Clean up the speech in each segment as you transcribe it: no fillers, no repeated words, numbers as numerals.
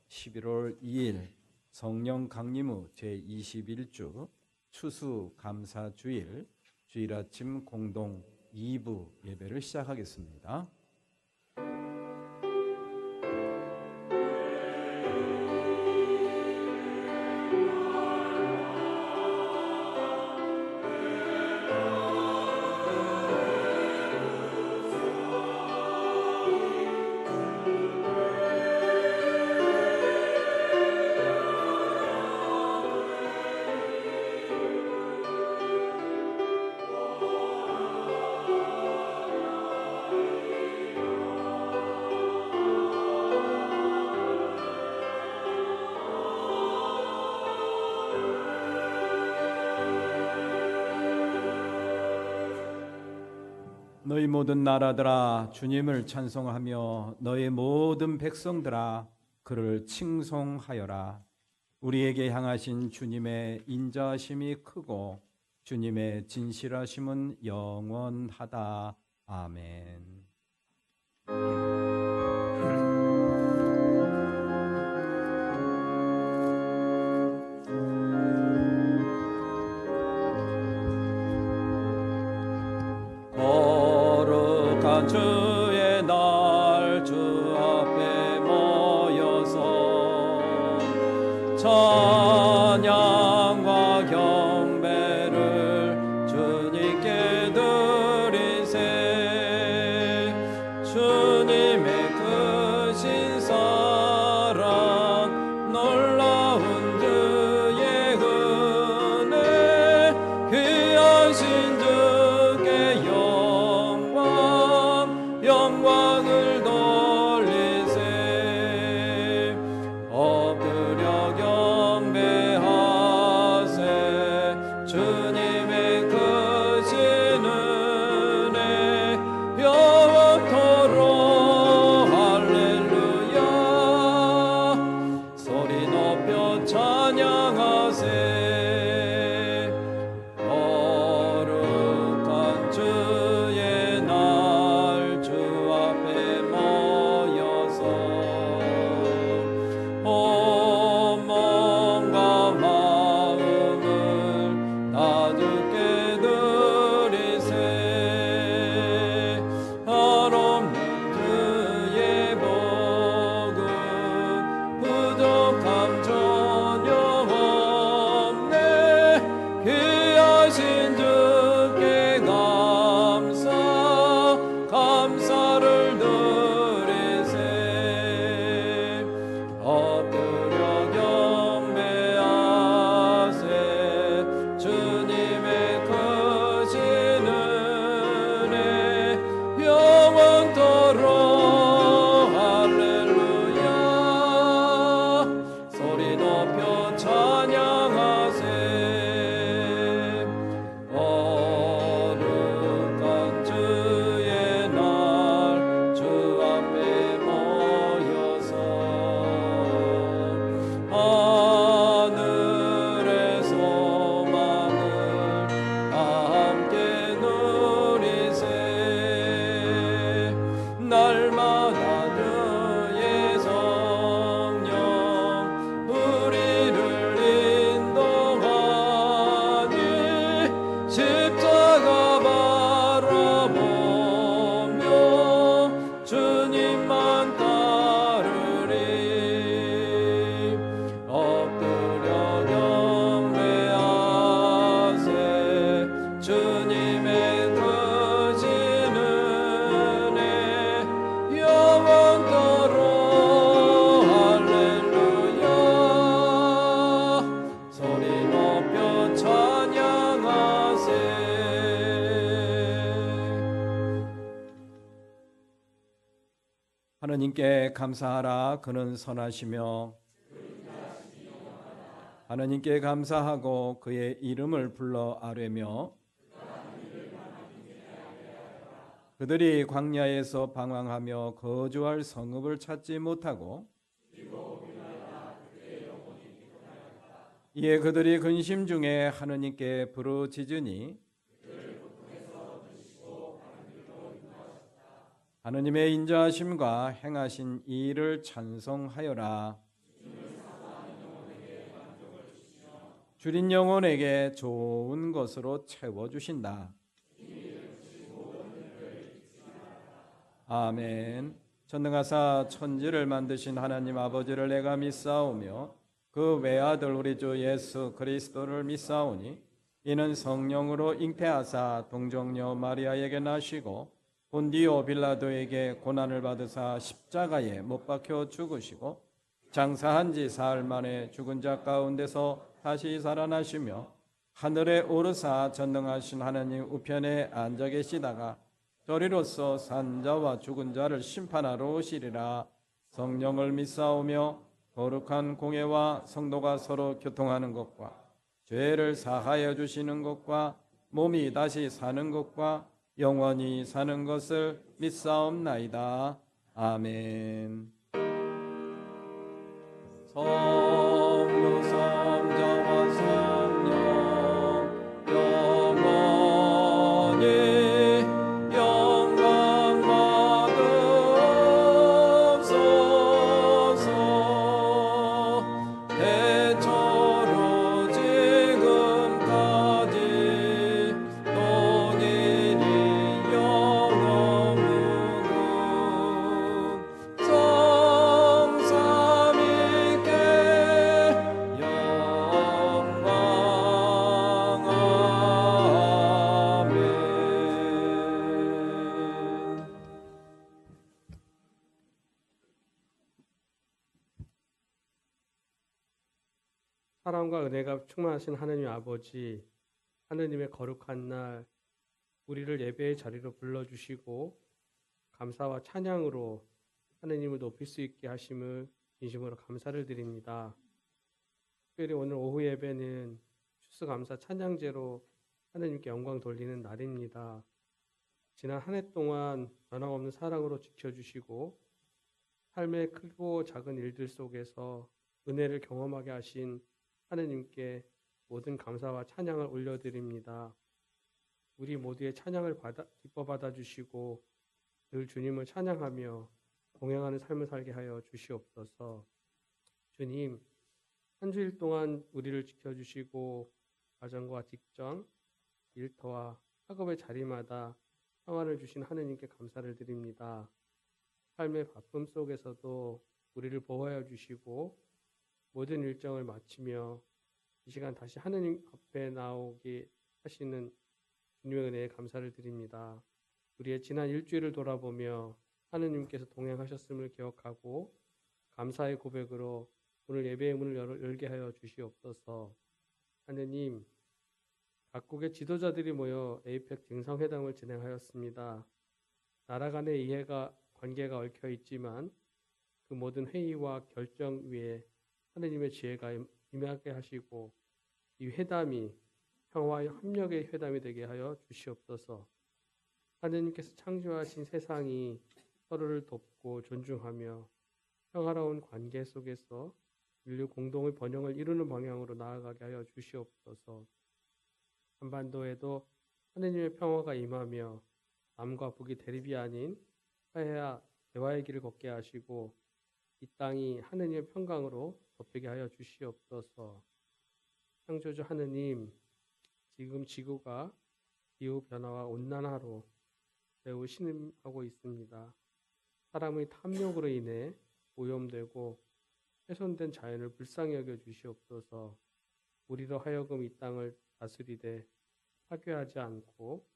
11월 2일 성령 강림 후 제21주 추수감사주일 주일 아침 공동 2부 예배를 시작하겠습니다. 너희 모든 나라들아 주님을 찬송하며 너희 모든 백성들아 그를 칭송하여라. 우리에게 향하신 주님의 인자하심이 크고 주님의 진실하심은 영원하다. 아멘. 주의 날 주 앞에 모여서 찬양과 경배를 주님께 드리세. 주님의 크신 사랑 놀라운 주의 은혜 귀하신 주께 영광을 돌리세. 엎드려 경배하세. 주님의 크신 은혜 영원토록 할렐루야. 소리 높여 찬양하세. 거룩한 주의 날 주 앞에 모여서 온 몸과 마음을 다 주께 드리세. 한없는 주의 복은 부족함 전혀 없네. 귀하신 주께 감사를 드리세. 엎드려 경배하세. 주님의 크신 은혜 영원토록 할렐루야. 소리 높여 찬양하세. 거룩한 주의 날 주 앞에 모여서 하늘의 소망을 함께 누리세. 날마다 주의 성령 우리를 인도하니 십자가 바라보며 주님만 따르리. 엎드려 경배하세. 주님의 크신 은혜 영원토록 할렐루야. 소리 높여 찬양하세. 하느님께 감사하라. 그는 선하시며 하느님께 감사하고 그의 이름을 불러 아뢰며 그들이 광야에서 방황하며 거주할 성읍을 찾지 못하고 이에 그들이 근심 중에 하느님께 부르짖으니 하느님의 인자하심과 행하신 이 일을 찬송하여라. 주린 영혼에게 좋은 것으로 채워주신다. 아멘. 전능하사 천지를 만드신 하나님 아버지를 내가 믿사오며 그 외아들 우리 주 예수 그리스도를 믿사오니 이는 성령으로 잉태하사 동정녀 마리아에게 나시고 본디오 빌라도에게 고난을 받으사 십자가에 못 박혀 죽으시고 장사한 지 사흘 만에 죽은 자 가운데서 다시 살아나시며 하늘에 오르사 전능하신 하나님 우편에 앉아 계시다가 저리로서 산자와 죽은 자를 심판하러 오시리라. 성령을 믿사오며 거룩한 공예와 성도가 서로 교통하는 것과 죄를 사하여 주시는 것과 몸이 다시 사는 것과 영원히 사는 것을 믿사옵나이다. 아멘. 성부 성자와 성령 영원히 영광 받으옵소서. 대처로 지금까지 동일이 영원무궁 성삼위께 영광. 아멘. 사랑과 은혜가 충만하신 하나님 아버지, 하느님의 거룩한 날 우리를 예배의 자리로 불러주시고 감사와 찬양으로 하느님을 높일 수 있게 하심을 진심으로 감사를 드립니다. 특별히 오늘 오후 예배는 추수감사 찬양제로 하느님께 영광 돌리는 날입니다. 지난 한 해 동안 변함없는 사랑으로 지켜주시고 삶의 크고 작은 일들 속에서 은혜를 경험하게 하신 하느님께 모든 감사와 찬양을 올려드립니다. 우리 모두의 찬양을 기뻐 받아주시고 늘 주님을 찬양하며 동행하는 삶을 살게 하여 주시옵소서. 주님, 한 주일 동안 우리를 지켜주시고 가정과 직장, 일터와 학업의 자리마다 평안을 주신 하느님께 감사를 드립니다. 삶의 바쁨 속에서도 우리를 보호하여 주시고 모든 일정을 마치며 이 시간 다시 하느님 앞에 나오게 하시는 주님의 은혜에 감사를 드립니다. 우리의 지난 일주일을 돌아보며 하느님께서 동행하셨음을 기억하고 감사의 고백으로 오늘 예배의 문을 열게 하여 주시옵소서. 하느님, 각국의 지도자들이 모여 에이펙 정상회담을 진행하였습니다. 나라 간의 관계가 얽혀 있지만 그 모든 회의와 결정 위에 하느님의 지혜가 임하게 하시고 이 회담이 평화와 협력의 회담이 되게 하여 주시옵소서. 하느님께서 창조하신 세상이 서로를 돕고 존중하며 평화로운 관계 속에서 인류 공동의 번영을 이루는 방향으로 나아가게 하여 주시옵소서. 한반도에도 하느님의 평화가 임하며 남과 북이 대립이 아닌 화해와 대화의 길을 걷게 하시고 이 땅이 하느님의 평강으로 덮이게 하여 주시옵소서. 창조주 하느님, 지금 지구가 기후 변화와 온난화로 매우 신음하고 있습니다. 사람의 탐욕으로 인해 오염되고 훼손된 자연을 불쌍히 여겨 주시옵소서. 우리로 하여금 이 땅을 다스리되 파괴하지 않고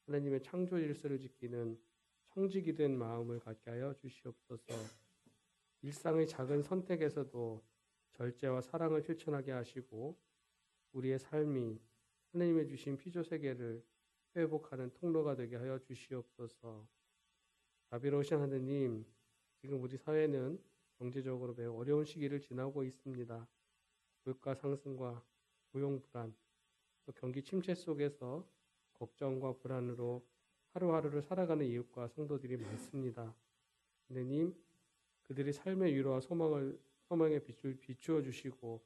하나님의 창조 질서를 지키는 청직이 된 마음을 갖게 하여 주시옵소서. 일상의 작은 선택에서도 절제와 사랑을 실천하게 하시고 우리의 삶이 하나님의 주신 피조세계를 회복하는 통로가 되게 하여 주시옵소서. 자비로우신 하느님, 지금 우리 사회는 경제적으로 매우 어려운 시기를 지나고 있습니다. 물가 상승과 고용 불안, 또 경기 침체 속에서 걱정과 불안으로 하루하루를 살아가는 이웃과 성도들이 많습니다. 하느님, 그들의 삶의 위로와 소망의 빛을 비추어 주시고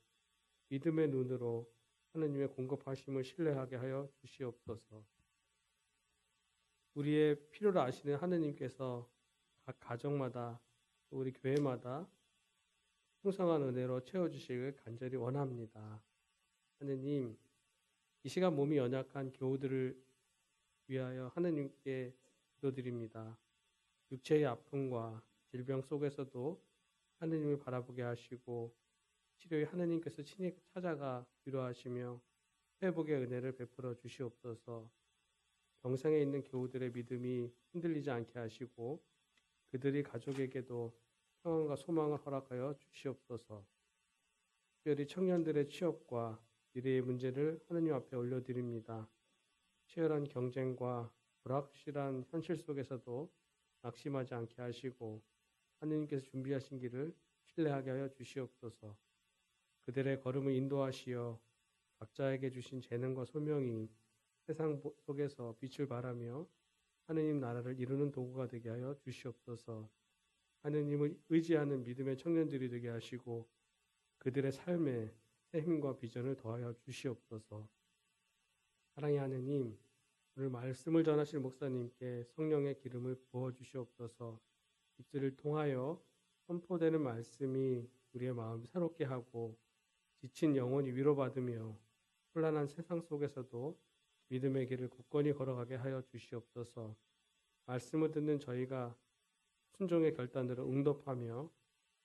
믿음의 눈으로 하느님의 공급하심을 신뢰하게 하여 주시옵소서. 우리의 필요를 아시는 하느님께서 각 가정마다 또 우리 교회마다 풍성한 은혜로 채워주시길 간절히 원합니다. 하느님, 이 시간 몸이 연약한 교우들을 위하여 하느님께 기도드립니다. 육체의 아픔과 질병 속에서도 하느님을 바라보게 하시고 치료에 하느님께서 친히 찾아가 위로하시며 회복의 은혜를 베풀어 주시옵소서. 병상에 있는 교우들의 믿음이 흔들리지 않게 하시고 그들이 가족에게도 평안과 소망을 허락하여 주시옵소서. 특별히 청년들의 취업과 미래의 문제를 하느님 앞에 올려드립니다. 치열한 경쟁과 불확실한 현실 속에서도 낙심하지 않게 하시고 하느님께서 준비하신 길을 신뢰하게 하여 주시옵소서. 그들의 걸음을 인도하시어 각자에게 주신 재능과 소명이 세상 속에서 빛을 발하며 하느님 나라를 이루는 도구가 되게 하여 주시옵소서. 하느님을 의지하는 믿음의 청년들이 되게 하시고 그들의 삶에 새 힘과 비전을 더하여 주시옵소서. 사랑의 하느님, 오늘 말씀을 전하실 목사님께 성령의 기름을 부어 주시옵소서. 입술을 통하여 선포되는 말씀이 우리의 마음을 새롭게 하고 지친 영혼이 위로받으며 혼란한 세상 속에서도 믿음의 길을 굳건히 걸어가게 하여 주시옵소서. 말씀을 듣는 저희가 순종의 결단으로 응답하며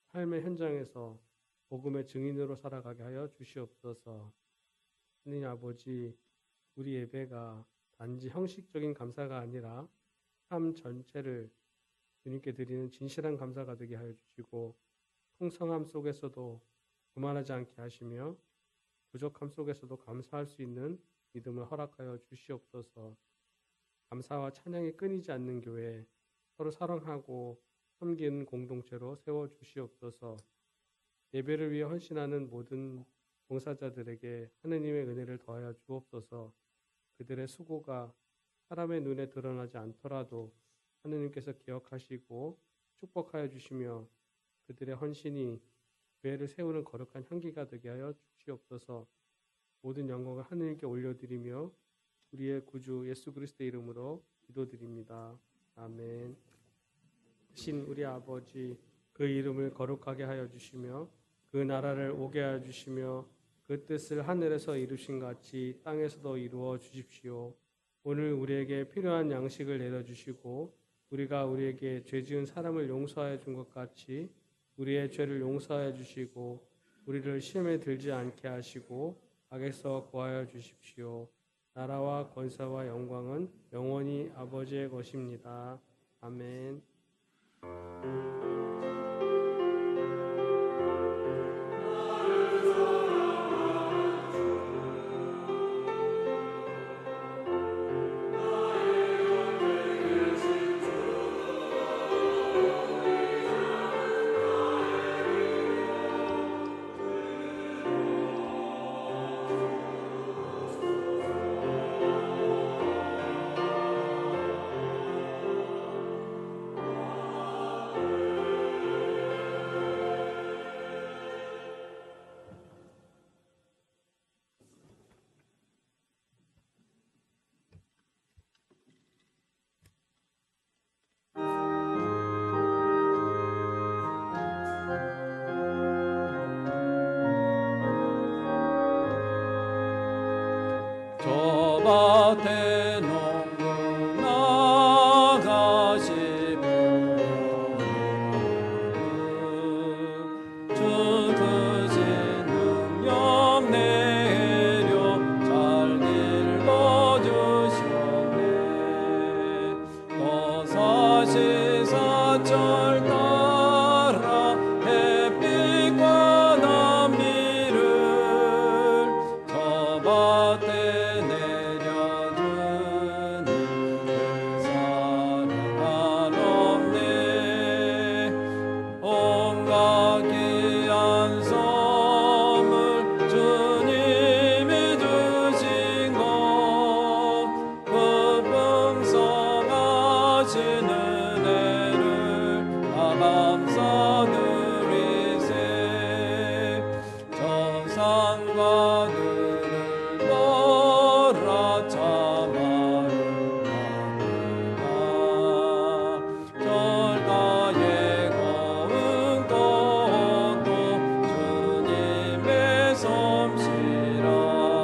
삶의 현장에서 복음의 증인으로 살아가게 하여 주시옵소서. 하느님 아버지, 우리 예배가 단지 형식적인 감사가 아니라 삶 전체를 주님께 드리는 진실한 감사가 되게 하여 주시고 풍성함 속에서도 교만하지 않게 하시며 부족함 속에서도 감사할 수 있는 믿음을 허락하여 주시옵소서. 감사와 찬양이 끊이지 않는 교회, 서로 사랑하고 섬기는 공동체로 세워주시옵소서. 예배를 위해 헌신하는 모든 봉사자들에게 하느님의 은혜를 더하여 주옵소서. 그들의 수고가 사람의 눈에 드러나지 않더라도 하느님께서 기억하시고 축복하여 주시며 그들의 헌신이 교회를 세우는 거룩한 향기가 되게 하여 주시옵소서. 모든 영광을 하느님께 올려드리며 우리의 구주 예수 그리스도의 이름으로 기도드립니다. 아멘. 신 우리 아버지, 그 이름을 거룩하게 하여 주시며 그 나라를 오게 하여 주시며 그 뜻을 하늘에서 이루신 같이 땅에서도 이루어 주십시오. 오늘 우리에게 필요한 양식을 내려주시고 우리가 우리에게 죄 지은 사람을 용서하여 준 것 같이 우리의 죄를 용서하여 주시고 우리를 시험에 들지 않게 하시고 악에서 구하여 주십시오. 나라와 권세와 영광은 영원히 아버지의 것입니다. 아멘. 저 밭에 농부 나가시고 주 크신 능력 내려 잘 길러주셨네. 또 사시사철 따라 햇빛과 남미를 저 밭에 솜씨라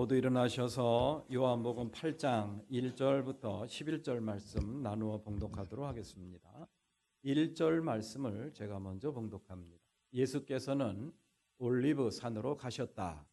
모두 일어나셔서 요한복음 8장 1절부터 11절 말씀 나누어 봉독하도록 하겠습니다. 1절 말씀을 제가 먼저 봉독합니다. 예수께서는 올리브 산으로 가셨다.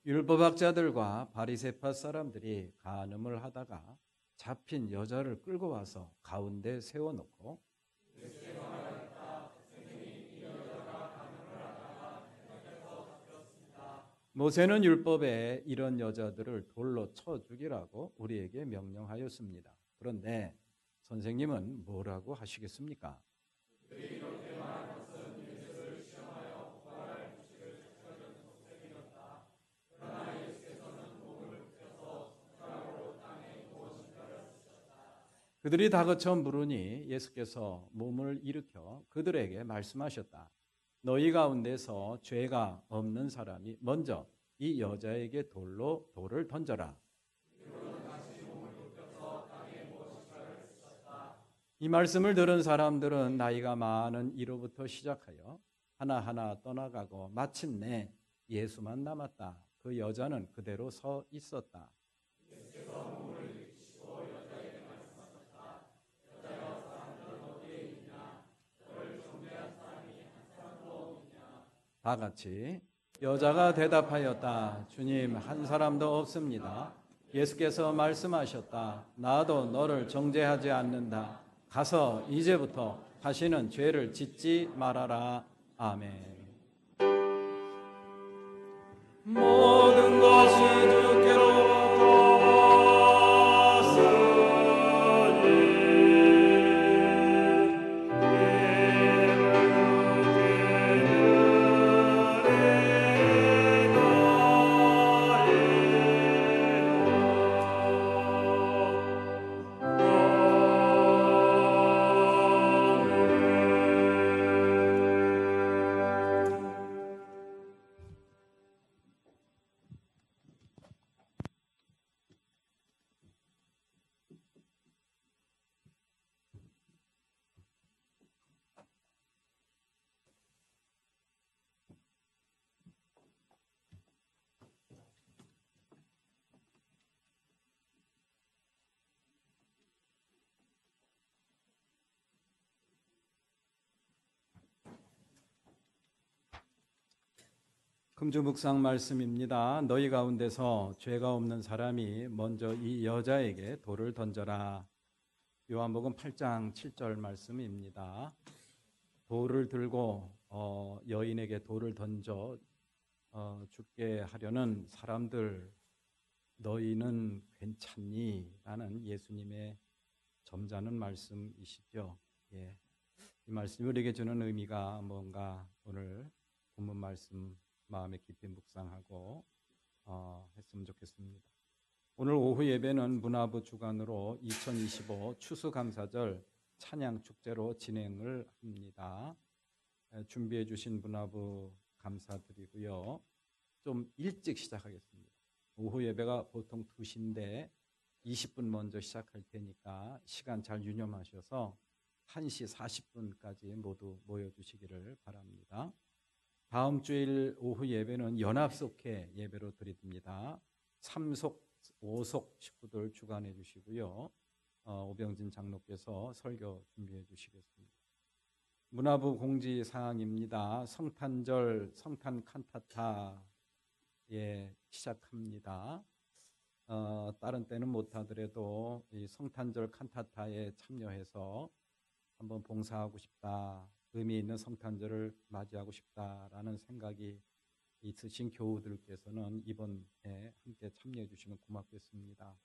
율법학자들과 바리새파 사람들이 간음을 하다가 잡힌 여자를 끌고 와서 가운데 세워놓고 모세는 율법에 이런 여자들을 돌로 쳐 죽이라고 우리에게 명령하였습니다. 그런데 선생님은 뭐라고 하시겠습니까? 그들이 다그쳐 물으니 예수께서 몸을 일으켜 그들에게 말씀하셨다. 너희 가운데서 죄가 없는 사람이 먼저 이 여자에게 돌을 던져라. 이 말씀을 들은 사람들은 나이가 많은 이로부터 시작하여 하나하나 떠나가고 마침내 예수만 남았다. 그 여자는 그대로 서 있었다. 다 같이 여자가 대답하였다. 주님, 한 사람도 없습니다. 예수께서 말씀하셨다. 나도 너를 정죄하지 않는다. 가서 이제부터 다시는 죄를 짓지 말아라. 아멘. 모든 것이 주께로부터 금주 묵상 말씀입니다. 너희 가운데서 죄가 없는 사람이 먼저 이 여자에게 돌을 던져라. 요한복음 8장 7절 말씀입니다. 돌을 들고 여인에게 돌을 던져 죽게 하려는 사람들, 너희는 괜찮니? 라는 예수님의 점잖은 말씀이시죠. 예. 이 말씀이 우리에게 주는 의미가 뭔가 오늘 본문 말씀 마음에 깊이 묵상하고 했으면 좋겠습니다. 오늘 오후 예배는 문화부 주관으로 2025 추수감사절 찬양축제로 진행을 합니다. 준비해 주신 문화부 감사드리고요. 좀 일찍 시작하겠습니다. 오후 예배가 보통 2시인데 20분 먼저 시작할 테니까 시간 잘 유념하셔서 1시 40분까지 모두 모여주시기를 바랍니다. 다음 주일 오후 예배는 연합속회 예배로 드립니다. 3속, 5속 식구들 주관해 주시고요. 오병진 장로께서 설교 준비해 주시겠습니다. 문화부 공지사항입니다. 성탄절 성탄 칸타타 시작합니다. 다른 때는 못하더라도 이 성탄절 칸타타에 참여해서 한번 봉사하고 싶다. 의미 있는 성탄절을 맞이하고 싶다라는 생각이 있으신 교우들께서는 이번에 함께 참여해 주시면 고맙겠습니다.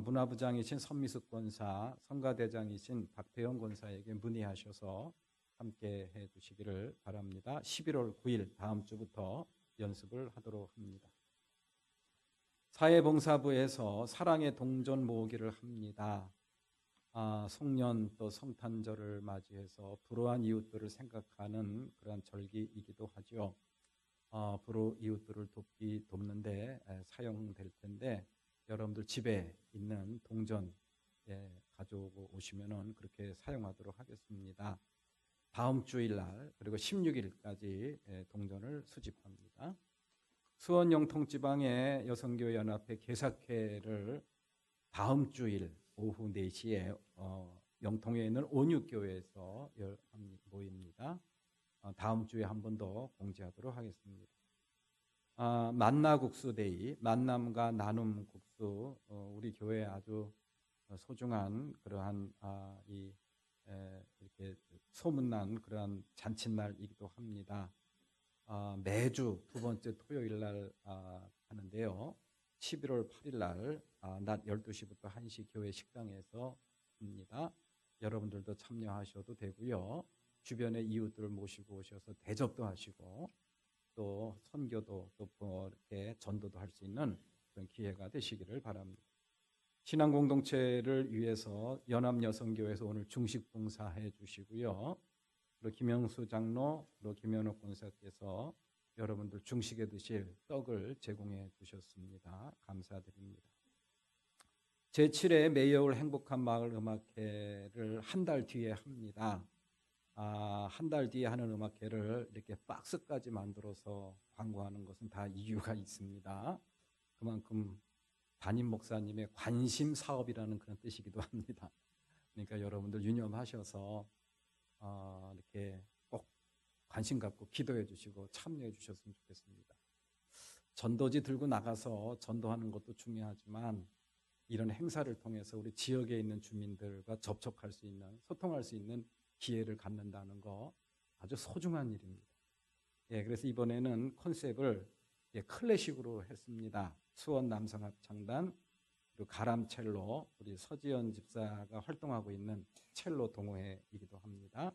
문화부장이신 선미숙 권사, 성가대장이신 박태영 권사에게 문의하셔서 함께 해 주시기를 바랍니다. 11월 9일 다음 주부터 연습을 하도록 합니다. 사회봉사부에서 사랑의 동전 모으기를 합니다. 송년 또 성탄절을 맞이해서 불우한 이웃들을 생각하는 그런 절기이기도 하죠. 불우 이웃들을 돕는데 사용될 텐데 여러분들 집에 있는 동전 가지고 오시면은 그렇게 사용하도록 하겠습니다. 다음 주일날 그리고 16일까지 동전을 수집합니다. 수원 영통지방의 여성교회 연합회 개사회를 다음 주일 오후 4시에 영통에 있는 온육교회에서 모입니다. 다음 주에 한 번 더 공지하도록 하겠습니다. 만나국수데이, 만남과 나눔 국수, 우리 교회에 아주 소중한 그러한 이렇게 소문난 그러한 잔칫날이기도 합니다. 매주 두 번째 토요일 날 하는데요. 11월 8일 날 낮 12시부터 1시 교회 식당에서 합니다. 여러분들도 참여하셔도 되고요. 주변의 이웃들을 모시고 오셔서 대접도 하시고 또 선교도 또 이렇게 전도도 할 수 있는 그런 기회가 되시기를 바랍니다. 신앙 공동체를 위해서 연합여성교회에서 오늘 중식 봉사해 주시고요. 그리고 김영수 장로, 그리고 김현옥 권사께서 여러분들 중식에 드실 떡을 제공해 주셨습니다. 감사드립니다. 제7회 매여울 행복한 마을 음악회를 한 달 뒤에 합니다. 한 달 뒤에 하는 음악회를 이렇게 박스까지 만들어서 광고하는 것은 다 이유가 있습니다. 그만큼 담임 목사님의 관심 사업이라는 그런 뜻이기도 합니다. 그러니까 여러분들 유념하셔서 이렇게 꼭 관심 갖고 기도해 주시고 참여해 주셨으면 좋겠습니다. 전도지 들고 나가서 전도하는 것도 중요하지만 이런 행사를 통해서 우리 지역에 있는 주민들과 접촉할 수 있는, 소통할 수 있는 기회를 갖는다는 거 아주 소중한 일입니다. 그래서 이번에는 컨셉을 클래식으로 했습니다. 수원 남성합창단 그리고 가람첼로, 우리 서지연 집사가 활동하고 있는 첼로 동호회이기도 합니다.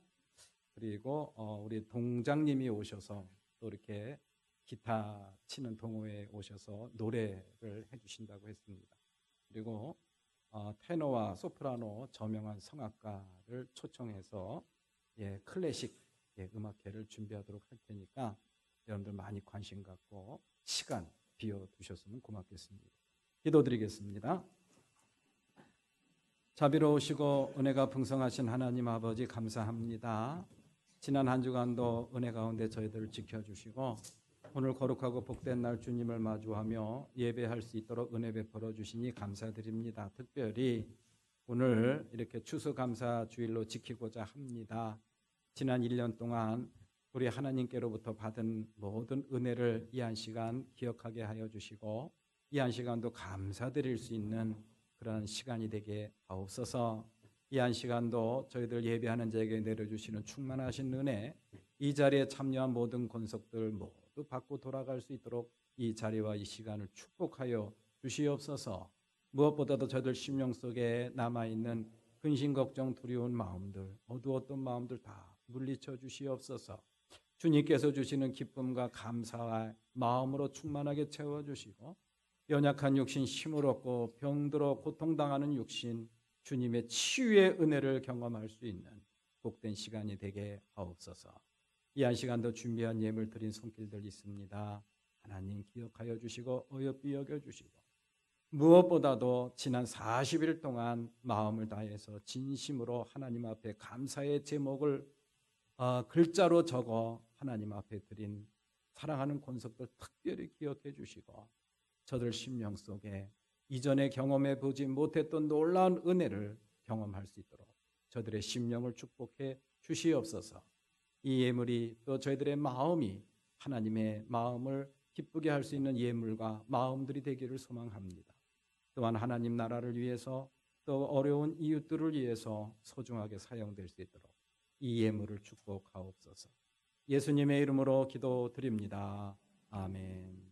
그리고 우리 동장님이 오셔서 또 이렇게 기타 치는 동호회에 오셔서 노래를 해주신다고 했습니다. 그리고 테너와 소프라노 저명한 성악가를 초청해서 클래식 음악회를 준비하도록 할 테니까 여러분들 많이 관심 갖고 시간 비워두셨으면 고맙겠습니다. 기도드리겠습니다. 자비로우시고 은혜가 풍성하신 하나님 아버지 감사합니다. 지난 한 주간도 은혜 가운데 저희들을 지켜주시고 오늘 거룩하고 복된 날 주님을 마주하며 예배할 수 있도록 은혜 베풀어 주시니 감사드립니다. 특별히 오늘 이렇게 추수감사 주일로 지키고자 합니다. 지난 1년 동안 우리 하나님께로부터 받은 모든 은혜를 이 한 시간 기억하게 하여 주시고 이 한 시간도 감사드릴 수 있는 그런 시간이 되게 하옵소서. 이 한 시간도 저희들 예배하는 자에게 내려주시는 충만하신 은혜, 이 자리에 참여한 모든 권속들 모두 받고 돌아갈 수 있도록 이 자리와 이 시간을 축복하여 주시옵소서. 무엇보다도 저희들 심령 속에 남아있는 근심 걱정 두려운 마음들, 어두웠던 마음들 다 물리쳐 주시옵소서. 주님께서 주시는 기쁨과 감사와 마음으로 충만하게 채워주시고 연약한 육신 힘을 얻고 병들어 고통당하는 육신 주님의 치유의 은혜를 경험할 수 있는 복된 시간이 되게 하옵소서. 이 한 시간도 준비한 예물 드린 손길들 있습니다. 하나님 기억하여 주시고 어여삐 여겨주시고 무엇보다도 지난 40일 동안 마음을 다해서 진심으로 하나님 앞에 감사의 제목을 글자로 적어 하나님 앞에 드린 사랑하는 권속들 특별히 기억해 주시고 저들 심령 속에 이전에 경험해 보지 못했던 놀라운 은혜를 경험할 수 있도록 저들의 심령을 축복해 주시옵소서. 이 예물이 또 저희들의 마음이 하나님의 마음을 기쁘게 할 수 있는 예물과 마음들이 되기를 소망합니다. 또한 하나님 나라를 위해서 또 어려운 이웃들을 위해서 소중하게 사용될 수 있도록 이 예물을 축복하옵소서. 예수님의 이름으로 기도드립니다. 아멘.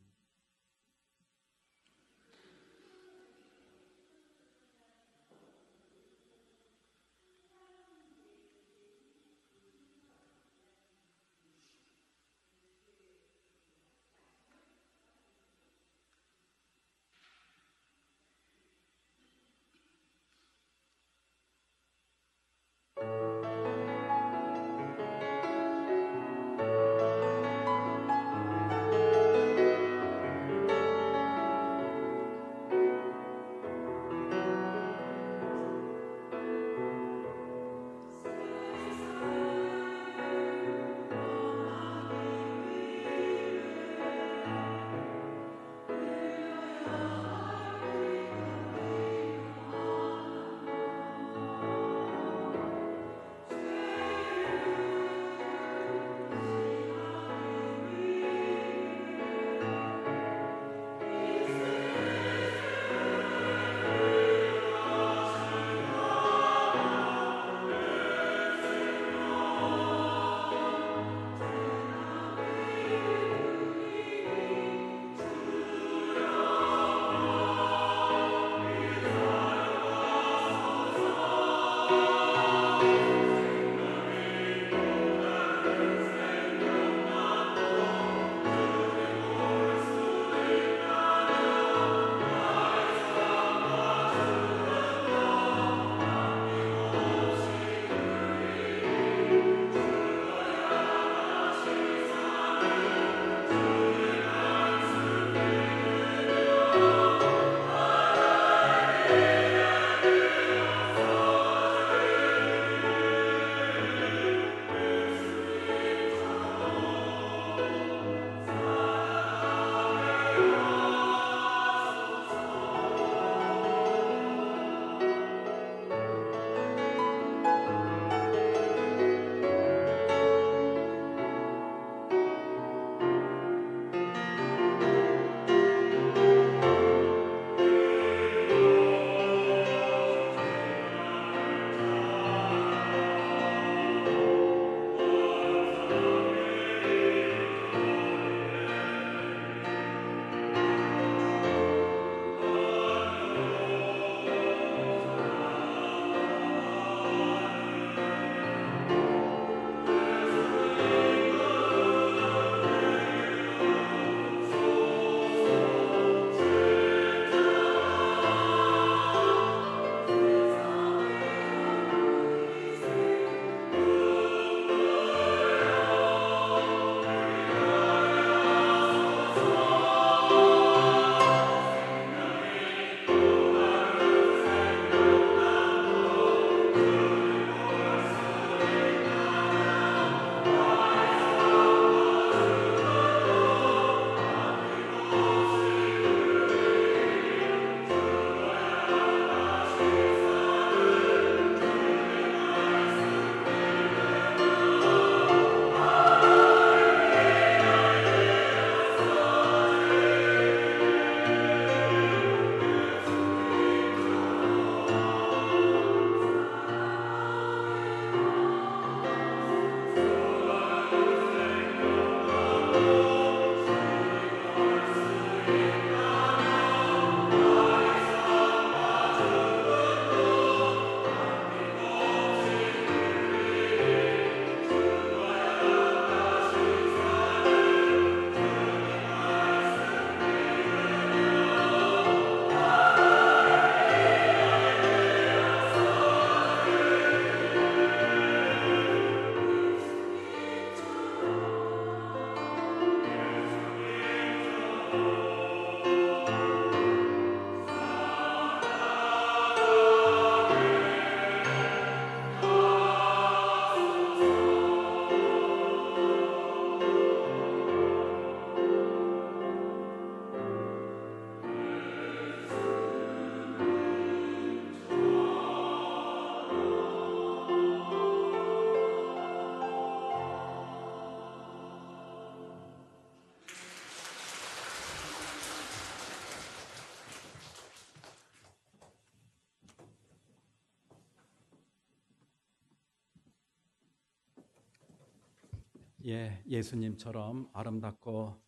예수님처럼 아름답고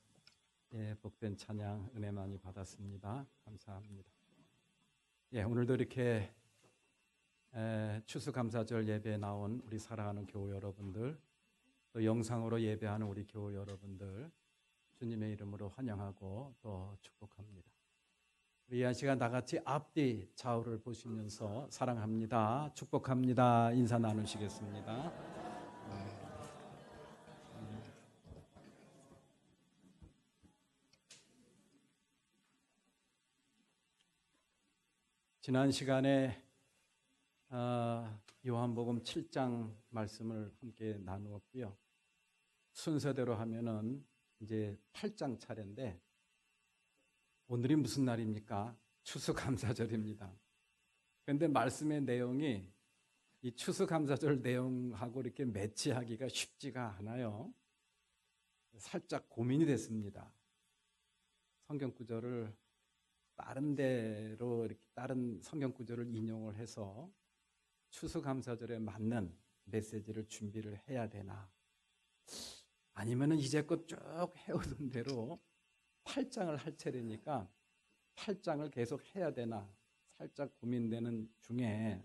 복된 찬양 은혜 많이 받았습니다. 감사합니다. 오늘도 이렇게 추수감사절 예배에 나온 우리 사랑하는 교우 여러분들, 또 영상으로 예배하는 우리 교우 여러분들 주님의 이름으로 환영하고 또 축복합니다. 우리 한 시간 다 같이 앞뒤 좌우를 보시면서 사랑합니다, 축복합니다 인사 나누시겠습니다. 지난 시간에 요한복음 7장 말씀을 함께 나누었고요. 순서대로 하면은 이제 8장 차례인데 오늘이 무슨 날입니까? 추수감사절입니다. 그런데 말씀의 내용이 이 추수감사절 내용하고 이렇게 매치하기가 쉽지가 않아요. 살짝 고민이 됐습니다. 성경 구절을 다른 데로 이렇게 다른 성경 구절을 인용을 해서 추수감사절에 맞는 메시지를 준비를 해야 되나? 아니면은 이제껏 쭉 해오던 대로 8장을 할 차례니까 8장을 계속 해야 되나? 살짝 고민되는 중에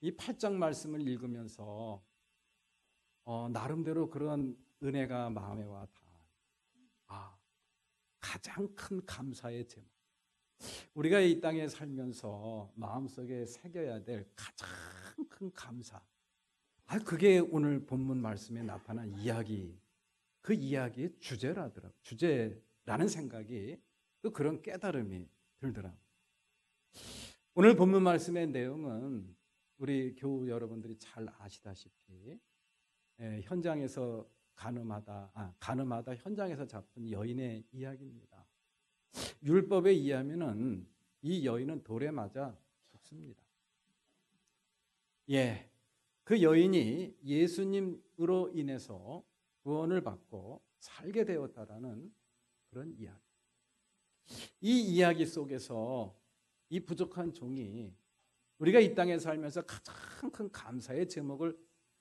이 8장 말씀을 읽으면서 나름대로 그런 은혜가 마음에 와 닿아. 가장 큰 감사의 제목. 우리가 이 땅에 살면서 마음속에 새겨야 될 가장 큰 감사. 그게 오늘 본문 말씀에 나타난 이야기. 그 이야기의 주제라더라고요. 주제라는 생각이 또 그런 깨달음이 들더라고요. 오늘 본문 말씀의 내용은 우리 교우 여러분들이 잘 아시다시피 현장에서 가늠하다 현장에서 잡힌 여인의 이야기입니다. 율법에 의하면은 이 여인은 돌에 맞아 죽습니다. 그 여인이 예수님으로 인해서 구원을 받고 살게 되었다라는 그런 이야기. 이 이야기 속에서 이 부족한 종이 우리가 이 땅에 살면서 가장 큰 감사의 제목을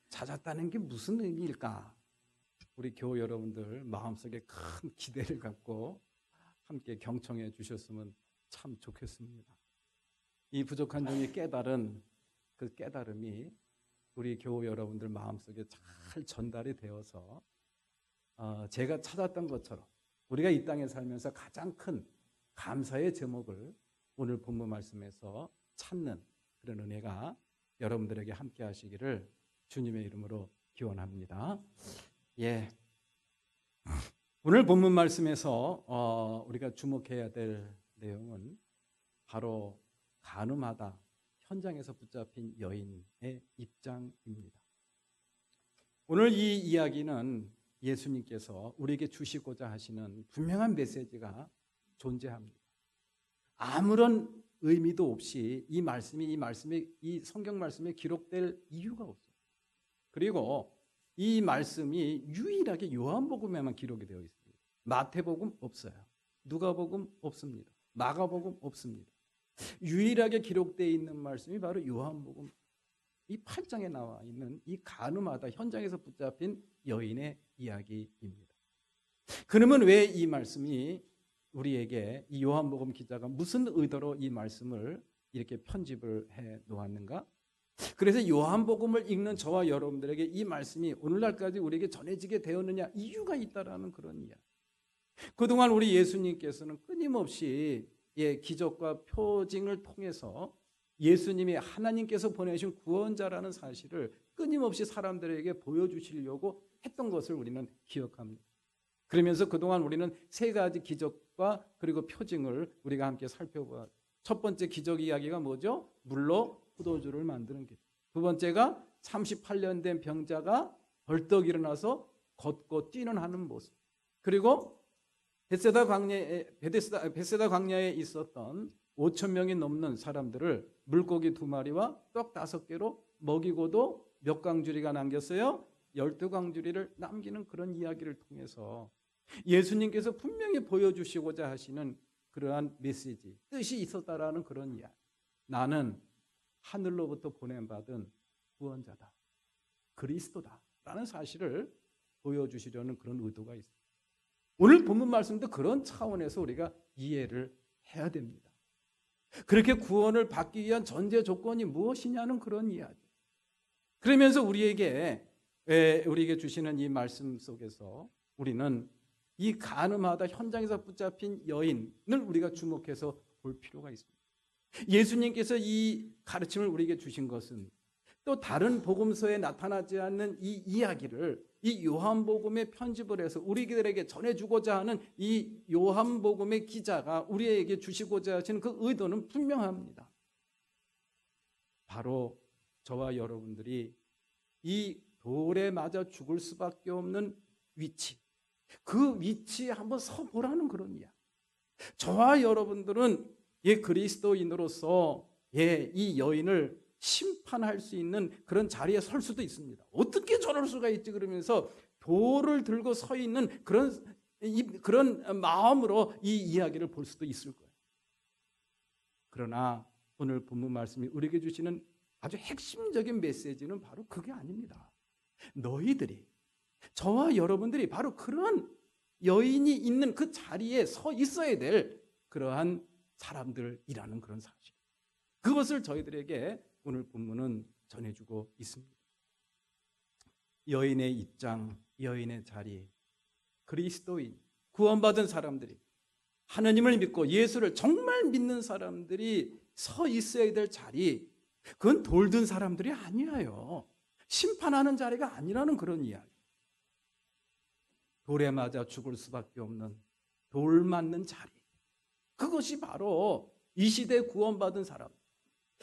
찾았다는 게 무슨 의미일까? 우리 교우 여러분들 마음속에 큰 기대를 갖고 함께 경청해 주셨으면 참 좋겠습니다. 이 부족한 종이 깨달은 그 깨달음이 우리 교우 여러분들 마음속에 잘 전달이 되어서 제가 찾았던 것처럼 우리가 이 땅에 살면서 가장 큰 감사의 제목을 오늘 본문 말씀에서 찾는 그런 은혜가 여러분들에게 함께 하시기를 주님의 이름으로 기원합니다. 오늘 본문 말씀에서 우리가 주목해야 될 내용은 바로 간음하다 현장에서 붙잡힌 여인의 입장입니다. 오늘 이 이야기는 예수님께서 우리에게 주시고자 하시는 분명한 메시지가 존재합니다. 아무런 의미도 없이 이 성경 말씀에 기록될 이유가 없어요. 그리고 이 말씀이 유일하게 요한복음에만 기록이 되어 있습니다. 마태복음 없어요. 누가복음 없습니다. 마가복음 없습니다. 유일하게 기록되어 있는 말씀이 바로 요한복음 이 8장에 나와 있는 이 간음하다 현장에서 붙잡힌 여인의 이야기입니다. 그러면 왜 이 말씀이 우리에게 이 요한복음 기자가 무슨 의도로 이 말씀을 이렇게 편집을 해 놓았는가? 그래서 요한복음을 읽는 저와 여러분들에게 이 말씀이 오늘날까지 우리에게 전해지게 되었느냐 이유가 있다라는 그런 이야기. 그동안 우리 예수님께서는 끊임없이 기적과 표징을 통해서 예수님이 하나님께서 보내신 구원자라는 사실을 끊임없이 사람들에게 보여주시려고 했던 것을 우리는 기억합니다. 그러면서 그동안 우리는 세 가지 기적과 그리고 표징을 우리가 함께 살펴보았습니다. 첫 번째 기적 이야기가 뭐죠? 물로 포도주를 만드는 기적. 두 번째가 38년 된 병자가 벌떡 일어나서 걷고 뛰는 하는 모습. 그리고 베세다 광야에 있었던 5천 명이 넘는 사람들을 물고기 2마리와 떡 5개로 먹이고도 몇 광주리가 남겼어요? 12광주리를 남기는 그런 이야기를 통해서 예수님께서 분명히 보여주시고자 하시는 그러한 메시지, 뜻이 있었다라는 그런 이야기. 나는 하늘로부터 보냄받은 구원자다. 그리스도다. 라는 사실을 보여주시려는 그런 의도가 있습니다. 오늘 본문 말씀도 그런 차원에서 우리가 이해를 해야 됩니다. 그렇게 구원을 받기 위한 전제 조건이 무엇이냐는 그런 이야기. 그러면서 우리에게 주시는 이 말씀 속에서 우리는 이 간음하다 현장에서 붙잡힌 여인을 우리가 주목해서 볼 필요가 있습니다. 예수님께서 이 가르침을 우리에게 주신 것은 또 다른 복음서에 나타나지 않는 이 이야기를 이 요한복음에 편집을 해서 우리들에게 전해주고자 하는 이 요한복음의 기자가 우리에게 주시고자 하시는 그 의도는 분명합니다. 바로 저와 여러분들이 이 돌에 맞아 죽을 수밖에 없는 위치, 그 위치에 한번 서보라는 그런 이야기. 저와 여러분들은 그리스도인으로서 이 여인을 심판할 수 있는 그런 자리에 설 수도 있습니다. 어떻게 저럴 수가 있지? 그러면서 돌을 들고 서 있는 그런 마음으로 이 이야기를 볼 수도 있을 거예요. 그러나 오늘 본문 말씀이 우리에게 주시는 아주 핵심적인 메시지는 바로 그게 아닙니다. 너희들이, 저와 여러분들이 바로 그런 여인이 있는 그 자리에 서 있어야 될 그러한 사람들이라는 그런 사실. 그것을 저희들에게 오늘 본문은 전해주고 있습니다. 여인의 입장, 여인의 자리, 그리스도인, 구원받은 사람들이, 하나님을 믿고 예수를 정말 믿는 사람들이 서 있어야 될 자리, 그건 돌든 사람들이 아니에요. 심판하는 자리가 아니라는 그런 이야기. 돌에 맞아 죽을 수밖에 없는 돌 맞는 자리. 그것이 바로 이 시대에 구원받은 사람,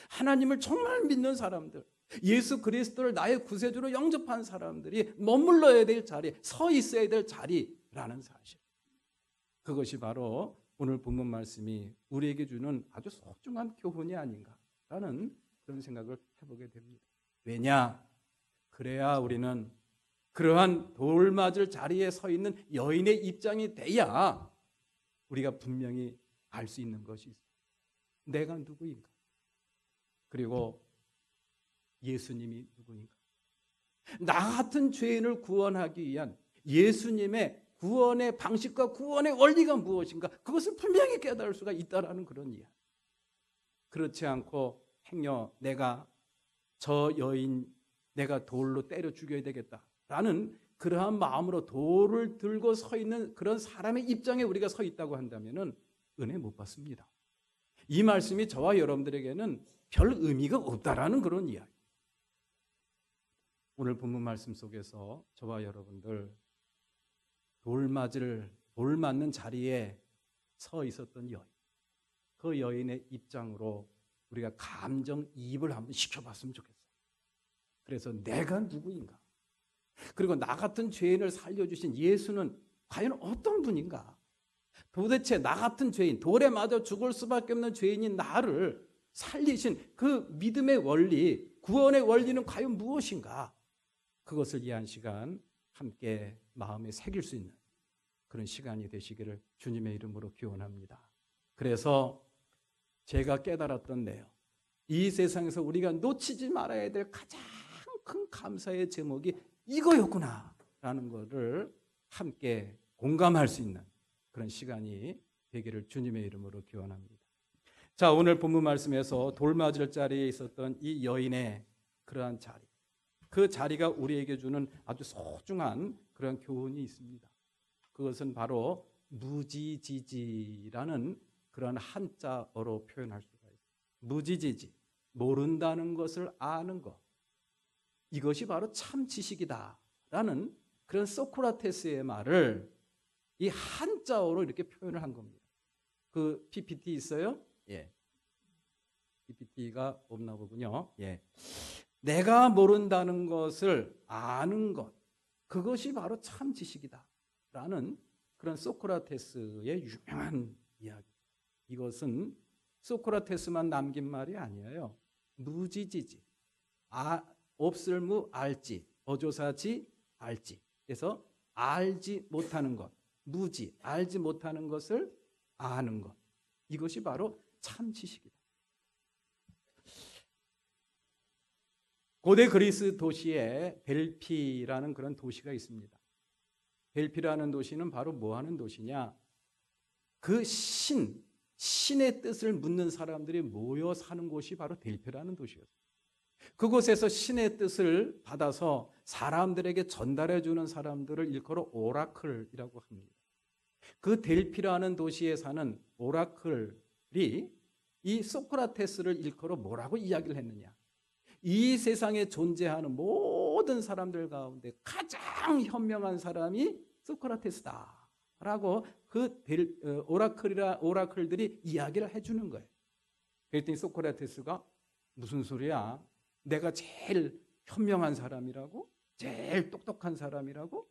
하나님을 정말 믿는 사람들, 예수 그리스도를 나의 구세주로 영접한 사람들이 머물러야 될 자리, 서 있어야 될 자리라는 사실. 그것이 바로 오늘 본문 말씀이 우리에게 주는 아주 소중한 교훈이 아닌가라는 그런 생각을 해보게 됩니다. 왜냐? 그래야 우리는 그러한 돌 맞을 자리에 서 있는 여인의 입장이 돼야 우리가 분명히 알 수 있는 것이 있어요. 내가 누구인가? 그리고 예수님이 누구인가? 나 같은 죄인을 구원하기 위한 예수님의 구원의 방식과 구원의 원리가 무엇인가? 그것을 분명히 깨달을 수가 있다라는 그런 이야기. 그렇지 않고 행여 내가 저 여인 내가 돌로 때려 죽여야 되겠다라는 그러한 마음으로 돌을 들고 서 있는 그런 사람의 입장에 우리가 서 있다고 한다면은 은혜 못 받습니다. 이 말씀이 저와 여러분들에게는 별 의미가 없다라는 그런 이야기. 오늘 본문 말씀 속에서 저와 여러분들 돌 맞는 자리에 서 있었던 여인, 그 여인의 입장으로 우리가 감정이입을 한번 시켜봤으면 좋겠어요. 그래서 내가 누구인가? 그리고 나 같은 죄인을 살려주신 예수는 과연 어떤 분인가? 도대체 나 같은 죄인, 돌에 맞아 죽을 수밖에 없는 죄인인 나를 살리신 그 믿음의 원리, 구원의 원리는 과연 무엇인가? 그것을 이해한 시간 함께 마음에 새길 수 있는 그런 시간이 되시기를 주님의 이름으로 기원합니다. 그래서 제가 깨달았던 내용, 이 세상에서 우리가 놓치지 말아야 될 가장 큰 감사의 제목이 이거였구나 라는 것을 함께 공감할 수 있는 그런 시간이 되기를 주님의 이름으로 기원합니다. 자, 오늘 본문 말씀에서 돌 맞을 자리에 있었던 이 여인의 그러한 자리, 그 자리가 우리에게 주는 아주 소중한 그런 교훈이 있습니다. 그것은 바로 무지지지라는 그런 한자어로 표현할 수가 있어요. 무지지지, 모른다는 것을 아는 것. 이것이 바로 참 지식이다라는 그런 소크라테스의 말을 이 한자어로 이렇게 표현을 한 겁니다. 그 PPT 있어요? 예. PPT가 없나 보군요. 예. 내가 모른다는 것을 아는 것. 그것이 바로 참 지식이다라는 그런 소크라테스의 유명한 이야기. 이것은 소크라테스만 남긴 말이 아니에요. 무지지지. 없을 무 알지. 어조사지 알지. 그래서 알지 못하는 것. 무지. 알지 못하는 것을 아는 것. 이것이 바로 참 지식이다. 고대 그리스 도시에 델피라는 그런 도시가 있습니다. 델피라는 도시는 바로 뭐 하는 도시냐? 그 신의 뜻을 묻는 사람들이 모여 사는 곳이 바로 델피라는 도시였어요. 그곳에서 신의 뜻을 받아서 사람들에게 전달해 주는 사람들을 일컬어 오라클이라고 합니다. 그 델피라는 도시에 사는 오라클이 이 소크라테스를 일컬어 뭐라고 이야기를 했느냐? 이 세상에 존재하는 모든 사람들 가운데 가장 현명한 사람이 소크라테스다라고 그 오라클들이 이야기를 해주는 거예요. 그랬더니 소크라테스가 무슨 소리야? 내가 제일 현명한 사람이라고? 제일 똑똑한 사람이라고?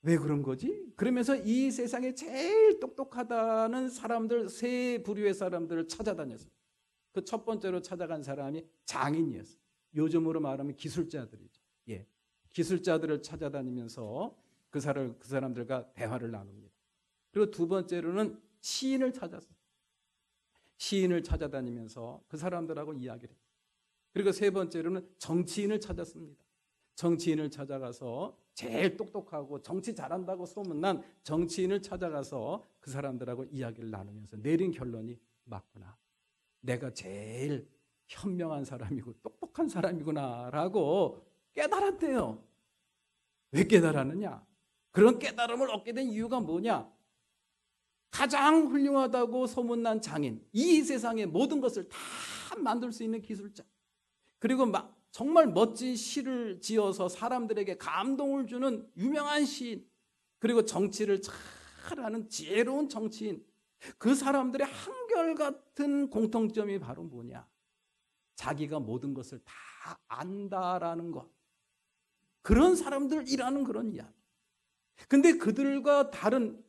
왜 그런 거지? 그러면서 이 세상에 제일 똑똑하다는 사람들, 세 부류의 사람들을 찾아다녔어요. 그 첫 번째로 찾아간 사람이 장인이었어요. 요즘으로 말하면 기술자들이죠. 예. 기술자들을 찾아다니면서 그 사람들과 대화를 나눕니다. 그리고 두 번째로는 시인을 찾았어요. 시인을 찾아다니면서 그 사람들하고 이야기를 했어요. 그리고 세 번째로는 정치인을 찾았습니다. 정치인을 찾아가서 제일 똑똑하고 정치 잘한다고 소문난 정치인을 찾아가서 그 사람들하고 이야기를 나누면서 내린 결론이 맞구나. 내가 제일 현명한 사람이고 똑똑한 사람이구나라고 깨달았대요. 왜 깨달았느냐? 그런 깨달음을 얻게 된 이유가 뭐냐? 가장 훌륭하다고 소문난 장인, 이 세상의 모든 것을 다 만들 수 있는 기술자, 그리고 정말 멋진 시를 지어서 사람들에게 감동을 주는 유명한 시인, 그리고 정치를 잘하는 지혜로운 정치인, 그 사람들의 한결같은 공통점이 바로 뭐냐? 자기가 모든 것을 다 안다라는 것. 그런 사람들이라는 그런 이야기. 근데 그들과 다른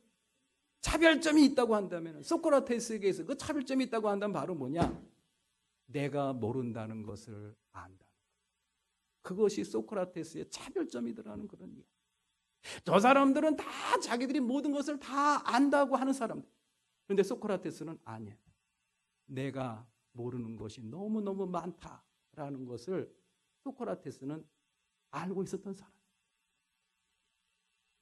차별점이 있다고 한다면, 소크라테스에게서 그 차별점이 있다고 한다면 바로 뭐냐? 내가 모른다는 것을 안다. 그것이 소크라테스의 차별점이더라는 그런 이야기. 저 사람들은 다 자기들이 모든 것을 다 안다고 하는 사람들. 그런데 소크라테스는 아니야. 내가 모르는 것이 너무너무 많다라는 것을 소크라테스는 알고 있었던 사람.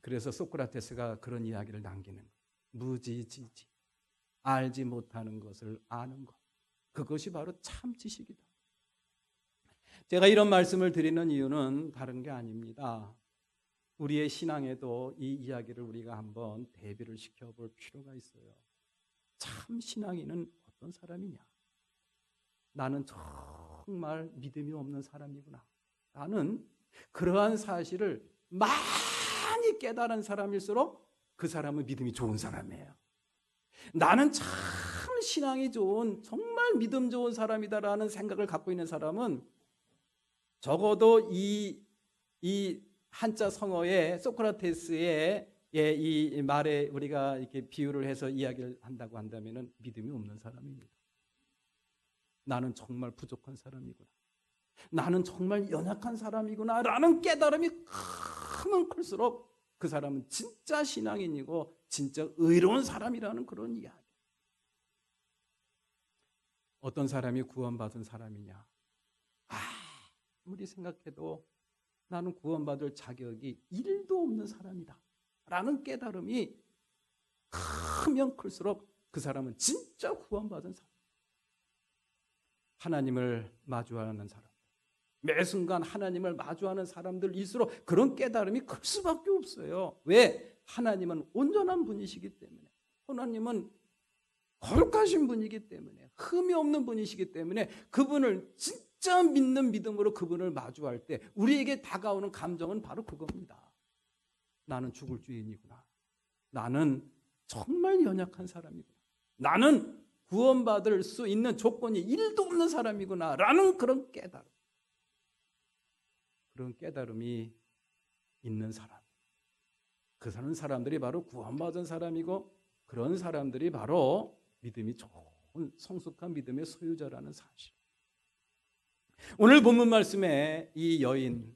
그래서 소크라테스가 그런 이야기를 남기는 거예요. 무지지지. 알지 못하는 것을 아는 것. 그것이 바로 참 지식이다. 제가 이런 말씀을 드리는 이유는 다른 게 아닙니다. 우리의 신앙에도 이 이야기를 우리가 한번 대비를 시켜볼 필요가 있어요. 참 신앙인은 어떤 사람이냐? 나는 정말 믿음이 없는 사람이구나. 나는 그러한 사실을 많이 깨달은 사람일수록 그 사람은 믿음이 좋은 사람이에요. 나는 참 신앙이 좋은, 정말 믿음 좋은 사람이다라는 생각을 갖고 있는 사람은 적어도 이 한자 성어의 소크라테스의 이 말에 우리가 이렇게 비유를 해서 이야기를 한다고 한다면 믿음이 없는 사람입니다. 나는 정말 부족한 사람이구나. 나는 정말 연약한 사람이구나 라는 깨달음이 크면 클수록 그 사람은 진짜 신앙인이고 진짜 의로운 사람이라는 그런 이야기. 어떤 사람이 구원받은 사람이냐? 아무리 생각해도 나는 구원받을 자격이 1도 없는 사람이다 라는 깨달음이 크면 클수록 그 사람은 진짜 구원받은 사람. 하나님을 마주하는 사람, 매 순간 하나님을 마주하는 사람들일수록 그런 깨달음이 클 수밖에 없어요. 왜? 하나님은 온전한 분이시기 때문에, 하나님은 거룩하신 분이기 때문에, 흠이 없는 분이시기 때문에 그분을 진짜 믿는 믿음으로 그분을 마주할 때 우리에게 다가오는 감정은 바로 그겁니다. 나는 죽을 죄인이구나. 나는 정말 연약한 사람이구나. 나는 구원받을 수 있는 조건이 1도 없는 사람이구나 라는 그런 깨달음. 그런 깨달음이 있는 사람. 그 사람들이 바로 구원받은 사람이고 그런 사람들이 바로 믿음이 좋은 성숙한 믿음의 소유자라는 사실. 오늘 본문 말씀에 이 여인,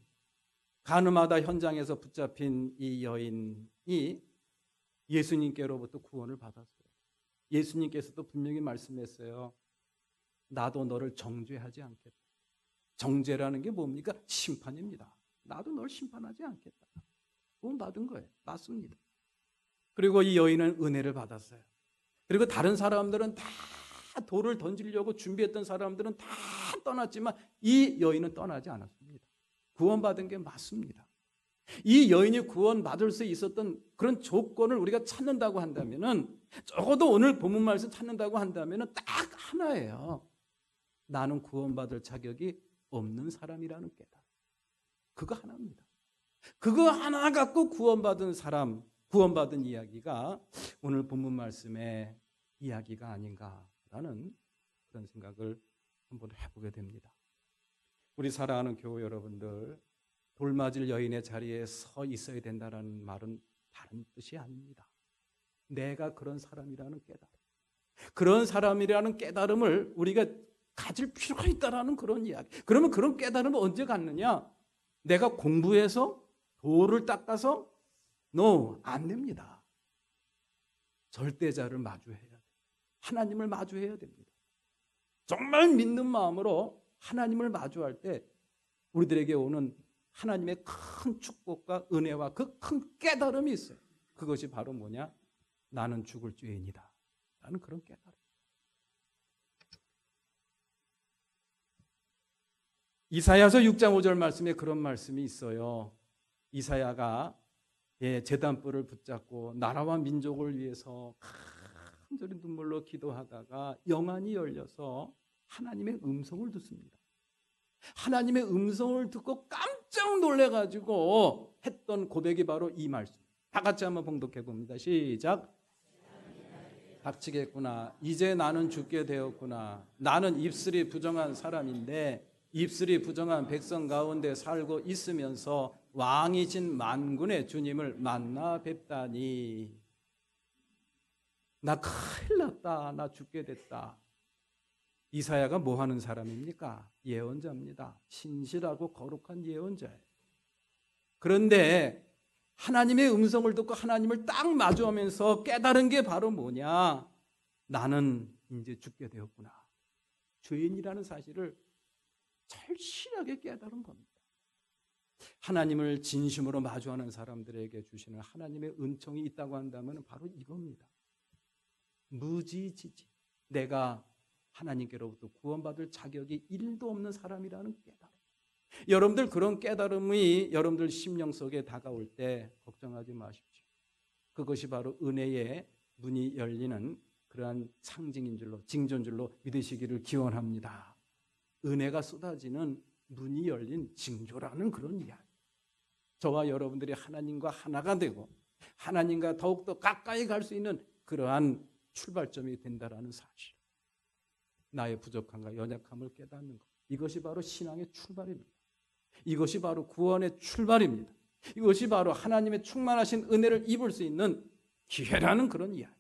가늠하다 현장에서 붙잡힌 이 여인이 예수님께로부터 구원을 받았어요. 예수님께서도 분명히 말씀했어요. 나도 너를 정죄하지 않겠다. 정죄라는 게 뭡니까? 심판입니다. 나도 널 심판하지 않겠다. 구원받은 거예요. 맞습니다. 그리고 이 여인은 은혜를 받았어요. 그리고 다른 사람들은 다 돌을 던지려고 준비했던 사람들은 다 떠났지만 이 여인은 떠나지 않았습니다. 구원받은 게 맞습니다. 이 여인이 구원받을 수 있었던 그런 조건을 우리가 찾는다고 한다면은, 적어도 오늘 본문 말씀 찾는다고 한다면은 딱 하나예요. 나는 구원받을 자격이 없는 사람이라는 깨달음. 그거 하나입니다. 그거 하나 갖고 구원받은 사람, 구원받은 이야기가 오늘 본문 말씀의 이야기가 아닌가라는 그런 생각을 한번 해보게 됩니다. 우리 사랑하는 교우 여러분들, 돌맞을 여인의 자리에 서 있어야 된다는 말은 다른 뜻이 아닙니다. 내가 그런 사람이라는 깨달음, 그런 사람이라는 깨달음을 우리가 가질 필요가 있다라는 그런 이야기. 그러면 그런 깨달음을 언제 갖느냐? 내가 공부해서 돌을 닦아서? No, 안 됩니다. 절대자를 마주해야 돼요. 하나님을 마주해야 됩니다. 정말 믿는 마음으로 하나님을 마주할 때 우리들에게 오는 하나님의 큰 축복과 은혜와 그 큰 깨달음이 있어요. 그것이 바로 뭐냐? 나는 죽을 죄인이다 라는 그런 깨달음. 이사야서 6장 5절 말씀에 그런 말씀이 있어요. 이사야가 제단불을 붙잡고 나라와 민족을 위해서 간절히 눈물로 기도하다가 영안이 열려서 하나님의 음성을 듣습니다. 하나님의 음성을 듣고 깜짝 놀래가지고 했던 고백이 바로 이 말씀. 다 같이 한번 봉독해 봅니다. 시작. 닥치겠구나. 이제 나는 죽게 되었구나. 나는 입술이 부정한 사람인데 입술이 부정한 백성 가운데 살고 있으면서 왕이신 만군의 주님을 만나 뵙다니. 나 큰일 났다. 나 죽게 됐다. 이사야가 뭐 하는 사람입니까? 예언자입니다. 신실하고 거룩한 예언자예요. 그런데 하나님의 음성을 듣고 하나님을 딱 마주하면서 깨달은 게 바로 뭐냐? 나는 이제 죽게 되었구나. 죄인이라는 사실을 절실하게 깨달은 겁니다. 하나님을 진심으로 마주하는 사람들에게 주시는 하나님의 은총이 있다고 한다면 바로 이겁니다. 무지지지. 내가 하나님께로부터 구원받을 자격이 1도 없는 사람이라는 깨달음. 여러분들 그런 깨달음이 여러분들 심령 속에 다가올 때 걱정하지 마십시오. 그것이 바로 은혜의 문이 열리는 그러한 상징인 줄로, 징조인 줄로 믿으시기를 기원합니다. 은혜가 쏟아지는 문이 열린 징조라는 그런 이야기. 저와 여러분들이 하나님과 하나가 되고 하나님과 더욱더 가까이 갈 수 있는 그러한 출발점이 된다라는 사실. 나의 부족함과 연약함을 깨닫는 것. 이것이 바로 신앙의 출발입니다. 이것이 바로 구원의 출발입니다. 이것이 바로 하나님의 충만하신 은혜를 입을 수 있는 기회라는 그런 이야기.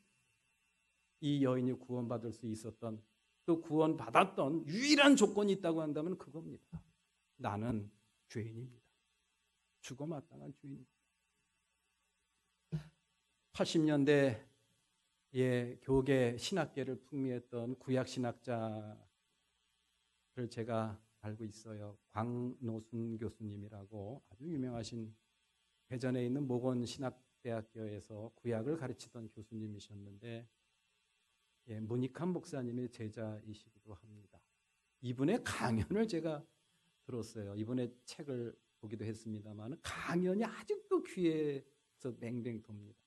이 여인이 구원받을 수 있었던, 또 구원받았던 유일한 조건이 있다고 한다면 그겁니다. 나는 죄인입니다. 죽어마땅한 죄인입니다. 80년대 교계 신학계를 풍미했던 구약 신학자를 제가 알고 있어요. 광노순 교수님이라고 아주 유명하신 대전에 있는 모건 신학대학교에서 구약을 가르치던 교수님이셨는데 문익환 목사님의 제자이시기도 합니다. 이분의 강연을 제가 들었어요. 이분의 책을 보기도 했습니다만 강연이 아직도 귀에서 맹맹 돕니다.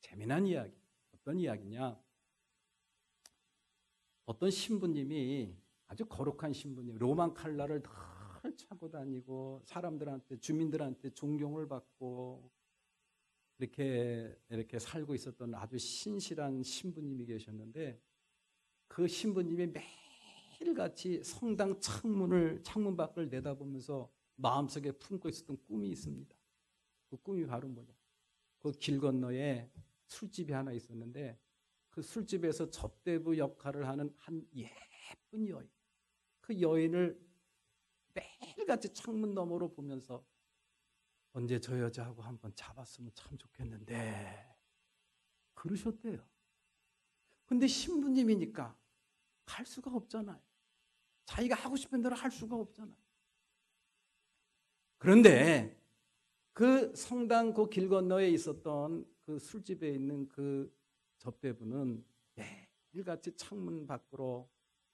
재미난 이야기. 어떤 이야기냐? 어떤 신부님이, 아주 거룩한 신부님, 로만 칼라를 늘 차고 다니고 사람들한테, 주민들한테 존경을 받고 이렇게 살고 있었던 아주 신실한 신부님이 계셨는데, 그 신부님이 매일같이 성당 창문 밖을 내다보면서 마음속에 품고 있었던 꿈이 있습니다. 그 꿈이 바로 뭐냐? 그 길 건너에 술집이 하나 있었는데 그 술집에서 접대부 역할을 하는 한 예쁜 여인, 그 여인을 매일같이 창문 너머로 보면서 언제 저 여자하고 한번 잡았으면 참 좋겠는데 그러셨대요. 근데 신부님이니까 갈 수가 없잖아요. 자기가 하고 싶은 대로 할 수가 없잖아요. 그런데 그 성당 그 길 건너에 있었던 그 술집에 있는 그 접대부는 매일같이 창문 밖으로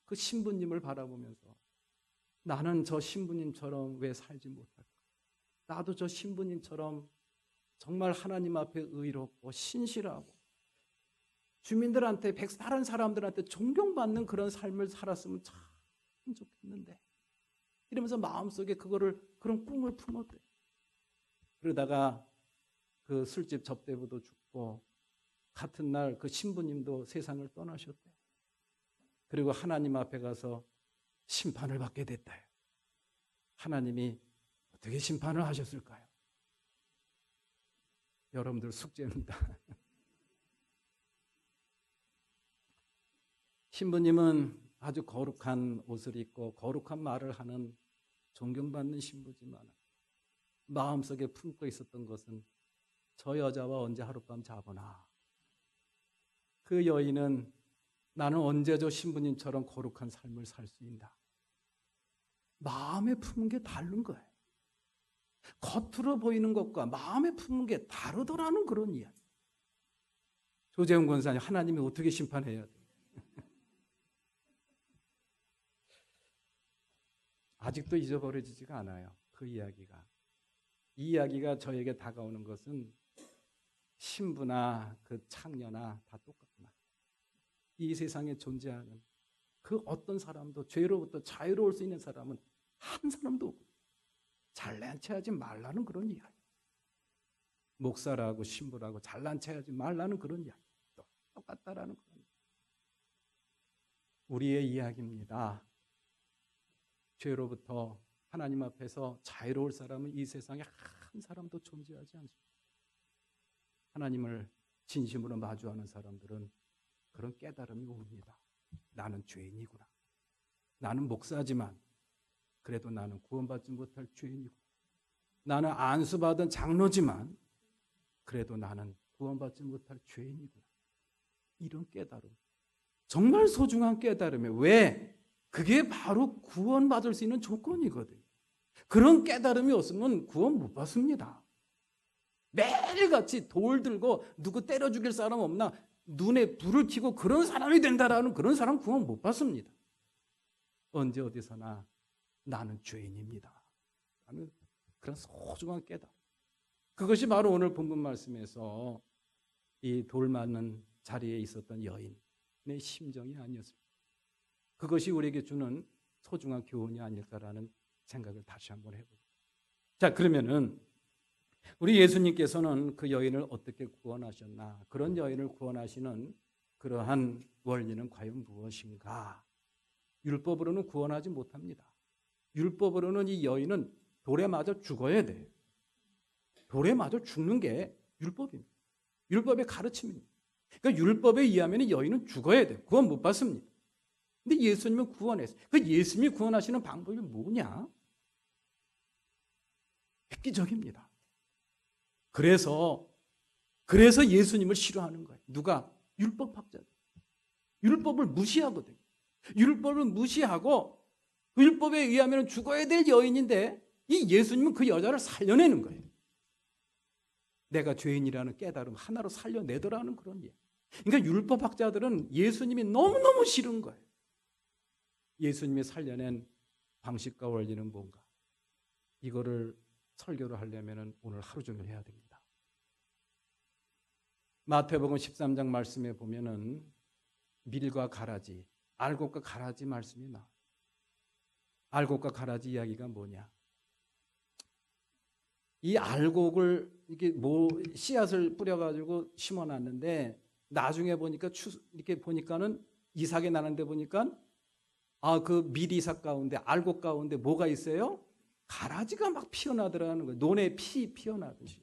그 신부님을 바라보면서 나는 저 신부님처럼 왜 살지 못할까? 나도 저 신부님처럼 정말 하나님 앞에 의롭고 신실하고 주민들한테 다른 사람들한테 존경받는 그런 삶을 살았으면 참 좋겠는데 이러면서 마음속에 그런 꿈을 품었대. 그러다가 그 술집 접대부도 죽고 같은 날 그 신부님도 세상을 떠나셨대. 그리고 하나님 앞에 가서 심판을 받게 됐다. 하나님이 어떻게 심판을 하셨을까요? 여러분들 숙제입니다. 신부님은 아주 거룩한 옷을 입고 거룩한 말을 하는 존경받는 신부지만 마음속에 품고 있었던 것은 저 여자와 언제 하룻밤 자보나. 그 여인은 나는 언제 저 신부님처럼 거룩한 삶을 살 수 있나. 마음에 품은 게 다른 거예요. 겉으로 보이는 것과 마음에 품은 게 다르더라는 그런 이야기. 조재훈 권사님, 하나님이 어떻게 심판해야 돼? 아직도 잊어버려지지가 않아요. 그 이야기가. 이 이야기가 저에게 다가오는 것은 신부나 그 창녀나 다 똑같구나. 이 세상에 존재하는 그 어떤 사람도 죄로부터 자유로울 수 있는 사람은 한 사람도 없고 잘난 체하지 말라는 그런 이야기. 목사라고 신부라고 잘난 체하지 말라는 그런 이야기. 똑같다라는 그런 이야기. 우리의 이야기입니다. 죄로부터 하나님 앞에서 자유로울 사람은 이 세상에 한 사람도 존재하지 않습니다. 하나님을 진심으로 마주하는 사람들은 그런 깨달음이 옵니다. 나는 죄인이구나. 나는 목사지만 그래도 나는 구원받지 못할 죄인이구나. 나는 안수받은 장로지만 그래도 나는 구원받지 못할 죄인이구나. 이런 깨달음. 정말 소중한 깨달음이에요. 왜? 그게 바로 구원받을 수 있는 조건이거든요. 그런 깨달음이 없으면 구원 못 받습니다. 매일같이 돌 들고 누구 때려 죽일 사람 없나 눈에 불을 켜고 그런 사람이 된다라는 그런 사람 구원 못 받습니다. 언제 어디서나 나는 죄인입니다. 라는 그런 소중한 깨달음. 그것이 바로 오늘 본문 말씀에서 이 돌 맞는 자리에 있었던 여인의 심정이 아니었습니다. 그것이 우리에게 주는 소중한 교훈이 아닐까라는 생각을 다시 한번 해보죠. 자, 그러면은 우리 예수님께서는 그 여인을 어떻게 구원하셨나? 그런 여인을 구원하시는 그러한 원리는 과연 무엇인가? 율법으로는 구원하지 못합니다. 율법으로는 이 여인은 돌에 맞아 죽어야 돼요. 돌에 맞아 죽는 게 율법입니다. 율법의 가르침입니다. 그러니까 율법에 의하면 여인은 죽어야 돼요. 구원 못 받습니다. 근데 예수님은 구원했어요. 그 예수님이 구원하시는 방법이 뭐냐? 획기적입니다. 그래서 예수님을 싫어하는 거예요. 누가? 율법학자들. 율법을 무시하거든요. 율법을 무시하고 그 율법에 의하면 죽어야 될 여인인데 이 예수님은 그 여자를 살려내는 거예요. 내가 죄인이라는 깨달음 하나로 살려내더라는 그런 예. 그러니까 율법학자들은 예수님이 너무너무 싫은 거예요. 예수님이 살려낸 방식과 원리는 뭔가? 이거를 설교를 하려면 오늘 하루 종일 해야 됩니다. 마태복음 13장 말씀에 보면은 밀과 가라지, 알곡과 가라지 말씀이 나와요. 알곡과 가라지 이야기가 뭐냐? 이 알곡을 이렇게 씨앗을 뿌려가지고 심어놨는데 나중에 보니까 이렇게 보니까는 이삭이 나는데 보니까 그 밀이삭 가운데 알곡 가운데 뭐가 있어요? 가라지가 막 피어나더라는 거예요. 논에 피 피어나듯이.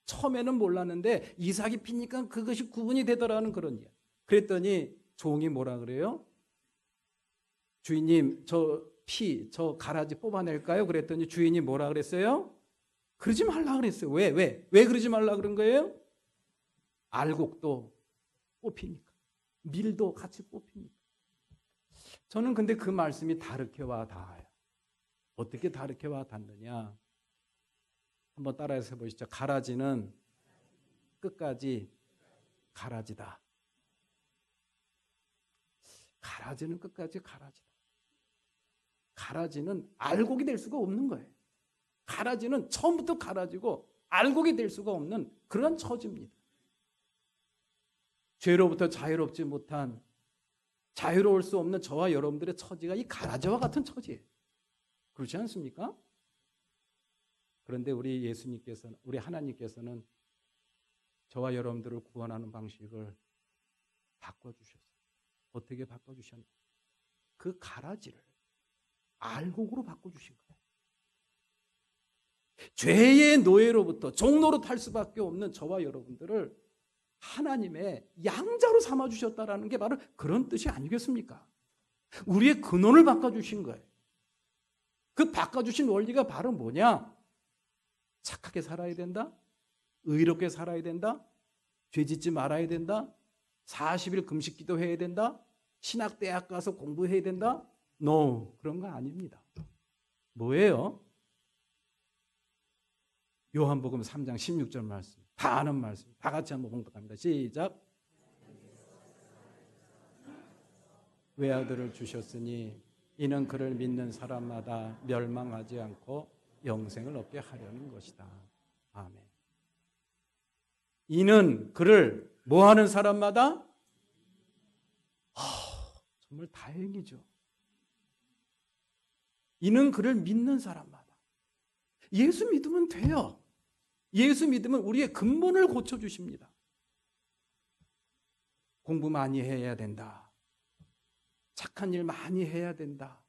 처음에는 몰랐는데 이삭이 피니까 그것이 구분이 되더라는 그런 이야기. 그랬더니 종이 뭐라 그래요? 주인님, 저 가라지 뽑아낼까요? 그랬더니 주인이 뭐라 그랬어요? 그러지 말라 그랬어요. 왜 그러지 말라 그런 거예요? 알곡도 뽑히니까. 밀도 같이 뽑히니까. 저는 근데 그 말씀이 다르게 와 닿아요. 어떻게 다르게 와 닿느냐? 한번 따라해서 보시죠. 가라지는 끝까지 가라지다. 가라지는 끝까지 가라지다. 가라지는 알곡이 될 수가 없는 거예요. 가라지는 처음부터 가라지고 알곡이 될 수가 없는 그런 처지입니다. 죄로부터 자유롭지 못한, 자유로울 수 없는 저와 여러분들의 처지가 이 가라지와 같은 처지예요. 그렇지 않습니까? 그런데 우리 예수님께서는, 우리 하나님께서는 저와 여러분들을 구원하는 방식을 바꿔주셨어요. 어떻게 바꿔주셨나? 그 가라지를 알곡으로 바꿔주신 거예요. 죄의 노예로부터 종로로 탈 수밖에 없는 저와 여러분들을 하나님의 양자로 삼아주셨다라는 게 바로 그런 뜻이 아니겠습니까? 우리의 근원을 바꿔주신 거예요. 그 바꿔주신 원리가 바로 뭐냐? 착하게 살아야 된다? 의롭게 살아야 된다? 죄 짓지 말아야 된다? 40일 금식 기도해야 된다? 신학대학 가서 공부해야 된다? No, 그런 거 아닙니다. 뭐예요? 요한복음 3장 16절 말씀, 다 아는 말씀, 다 같이 한번 봉독합니다. 시작. 외아들을 주셨으니 이는 그를 믿는 사람마다 멸망하지 않고 영생을 얻게 하려는 것이다. 아멘. 이는 그를 뭐하는 사람마다? 정말 다행이죠. 이는 그를 믿는 사람마다. 예수 믿으면 돼요. 예수 믿으면 우리의 근본을 고쳐주십니다. 공부 많이 해야 된다. 착한 일 많이 해야 된다.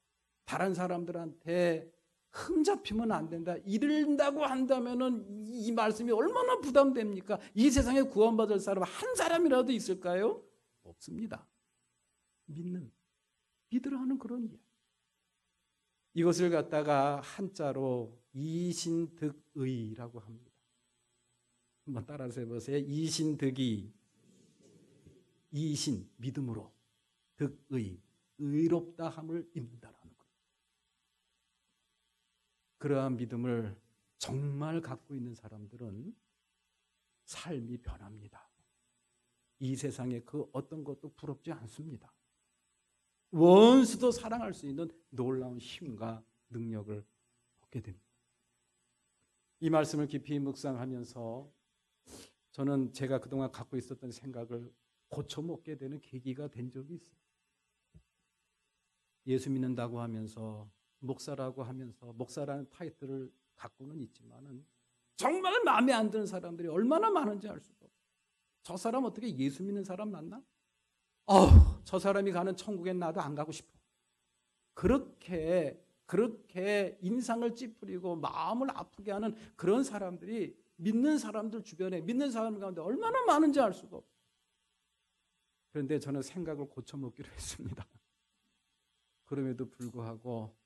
다른 사람들한테 흠잡히면 안 된다. 이른다고 한다면은 이 말씀이 얼마나 부담됩니까? 이 세상에 구원받을 사람 한 사람이라도 있을까요? 없습니다. 믿으라 하는 그런 일. 이것을 갖다가 한자로 이신득의라고 합니다. 한번 따라서 해보세요. 이신득의. 이신, 믿음으로. 득의, 의롭다 함을 입는다라는 것. 그러한 믿음을 정말 갖고 있는 사람들은 삶이 변합니다. 이 세상에 그 어떤 것도 부럽지 않습니다. 원수도 사랑할 수 있는 놀라운 힘과 능력을 얻게 됩니다. 이 말씀을 깊이 묵상하면서 저는 제가 그동안 갖고 있었던 생각을 고쳐먹게 되는 계기가 된 적이 있어요. 예수 믿는다고 하면서 목사라고 하면서 목사라는 타이틀을 갖고는 있지만은 정말 마음에 안 드는 사람들이 얼마나 많은지 알 수가 없어요. 저 사람 어떻게 예수 믿는 사람 맞나? 저 사람이 가는 천국엔 나도 안 가고 싶어. 그렇게 인상을 찌푸리고 마음을 아프게 하는 그런 사람들이 믿는 사람들 주변에 믿는 사람 가운데 얼마나 많은지 알 수가 없어요. 그런데 저는 생각을 고쳐먹기로 했습니다. 그럼에도 불구하고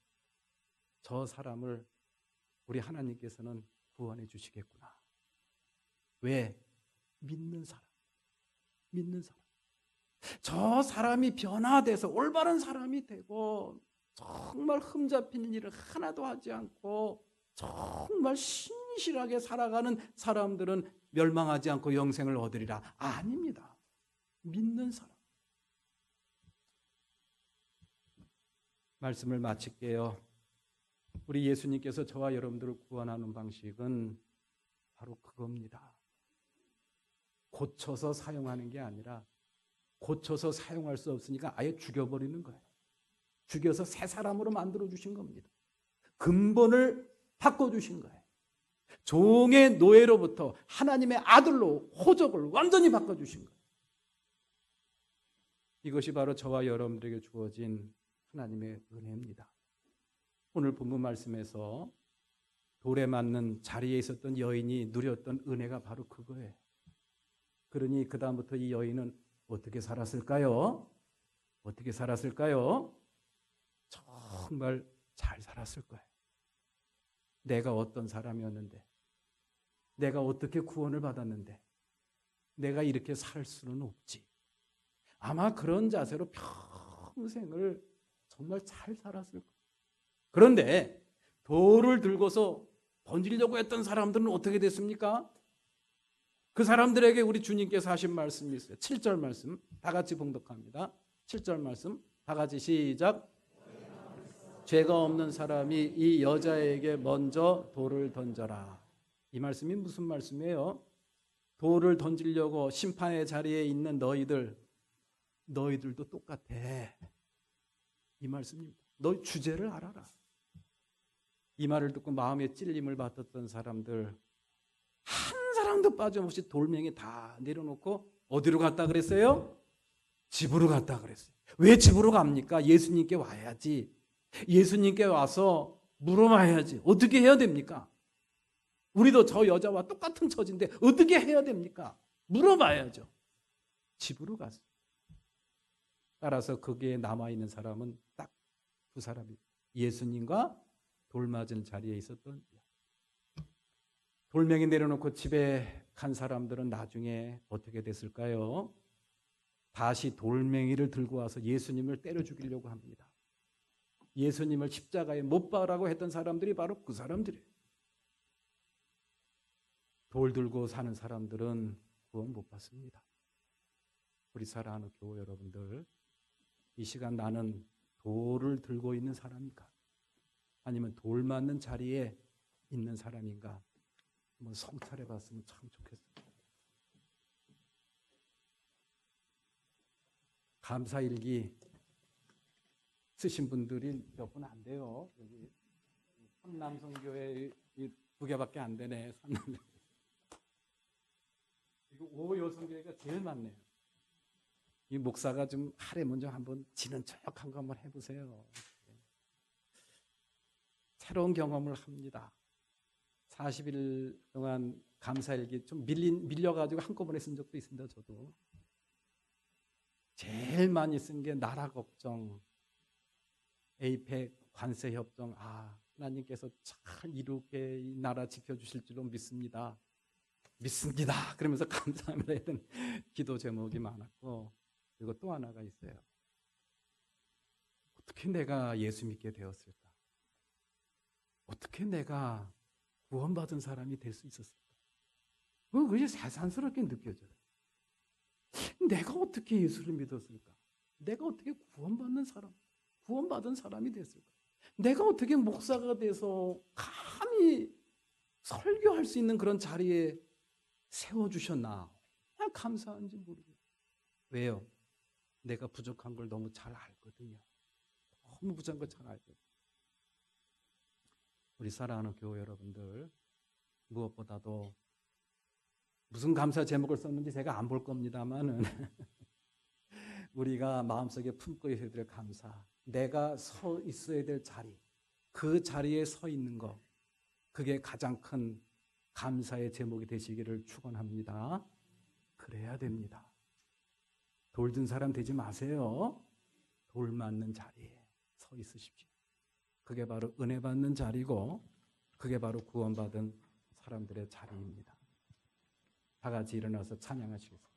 저 사람을 우리 하나님께서는 구원해 주시겠구나. 왜? 믿는 사람. 저 사람이 변화돼서 올바른 사람이 되고 정말 흠잡히는 일을 하나도 하지 않고 정말 신실하게 살아가는 사람들은 멸망하지 않고 영생을 얻으리라. 아닙니다. 믿는 사람. 말씀을 마칠게요. 우리 예수님께서 저와 여러분들을 구원하는 방식은 바로 그겁니다. 고쳐서 사용하는 게 아니라 고쳐서 사용할 수 없으니까 아예 죽여버리는 거예요. 죽여서 새 사람으로 만들어주신 겁니다. 근본을 바꿔주신 거예요. 종의 노예로부터 하나님의 아들로 호적을 완전히 바꿔주신 거예요. 이것이 바로 저와 여러분들에게 주어진 하나님의 은혜입니다. 오늘 본문 말씀에서 돌에 맞는 자리에 있었던 여인이 누렸던 은혜가 바로 그거예요. 그러니 그 다음부터 이 여인은 어떻게 살았을까요? 정말 잘 살았을 거예요. 내가 어떤 사람이었는데, 내가 어떻게 구원을 받았는데, 내가 이렇게 살 수는 없지. 아마 그런 자세로 평생을 정말 잘 살았을 거예요. 그런데 돌을 들고서 던지려고 했던 사람들은 어떻게 됐습니까? 그 사람들에게 우리 주님께서 하신 말씀이 있어요. 7절 말씀 다 같이 봉독합니다. 7절 말씀 다 같이 시작. 죄가 없는 사람이 이 여자에게 먼저 돌을 던져라. 이 말씀이 무슨 말씀이에요? 돌을 던지려고 심판의 자리에 있는 너희들도 똑같아. 이 말씀입니다. 너 주제를 알아라. 이 말을 듣고 마음에 찔림을 받았던 사람들 한 사람도 빠짐없이 돌멩이 다 내려놓고 어디로 갔다 그랬어요? 집으로 갔다 그랬어요. 왜 집으로 갑니까? 예수님께 와야지. 예수님께 와서 물어봐야지. 어떻게 해야 됩니까? 우리도 저 여자와 똑같은 처지인데 어떻게 해야 됩니까? 물어봐야죠. 집으로 갔어요. 따라서 거기에 남아있는 사람은 딱 두 사람이 예수님과 돌 맞은 자리에 있었던 돌멩이 내려놓고 집에 간 사람들은 나중에 어떻게 됐을까요? 다시 돌멩이를 들고 와서 예수님을 때려 죽이려고 합니다. 예수님을 십자가에 못 박으라고 했던 사람들이 바로 그 사람들이에요. 돌 들고 사는 사람들은 구원 못 받습니다. 우리 사랑하는 교회 여러분들, 이 시간 나는 돌을 들고 있는 사람인가? 아니면 돌 맞는 자리에 있는 사람인가? 한번 성찰해 봤으면 참 좋겠어요. 감사일기 쓰신 분들이 몇 분 안 돼요. 여기 삼남성교회 두 개밖에 안 되네. 이거 오여성교회가 제일 많네요. 이 목사가 좀 하래 먼저 한번 지는 척한 거 한번 해보세요. 새로운 경험을 합니다. 40일 동안 감사일기 좀 밀려가지고 한꺼번에 쓴 적도 있습니다. 저도. 제일 많이 쓴 게 나라 걱정, 에이펙 관세 협정. 하나님께서 잘 이렇게 이 나라 지켜주실 줄로 믿습니다. 그러면서 감사합니다 했던 기도 제목이 많았고, 그리고 또 하나가 있어요. 어떻게 내가 예수 믿게 되었을까? 어떻게 내가 구원받은 사람이 될 수 있었을까? 그게 새삼스럽게 느껴져요. 내가 어떻게 예수를 믿었을까? 내가 어떻게 구원받은 사람이 됐을까? 내가 어떻게 목사가 돼서 감히 설교할 수 있는 그런 자리에 세워주셨나? 감사한지 모르겠어요. 왜요? 내가 부족한 걸 너무 잘 알거든요. 너무 부족한 걸 잘 알거든요. 우리 사랑하는 교회 여러분들, 무엇보다도 무슨 감사 제목을 썼는지 제가 안 볼 겁니다만은 우리가 마음속에 품고 있어야 될 감사, 내가 서 있어야 될 자리, 그 자리에 서 있는 것, 그게 가장 큰 감사의 제목이 되시기를 축원합니다. 그래야 됩니다. 돌 든 사람 되지 마세요. 돌 맞는 자리에 서 있으십시오. 그게 바로 은혜 받는 자리고, 그게 바로 구원받은 사람들의 자리입니다. 다 같이 일어나서 찬양하시겠습니다.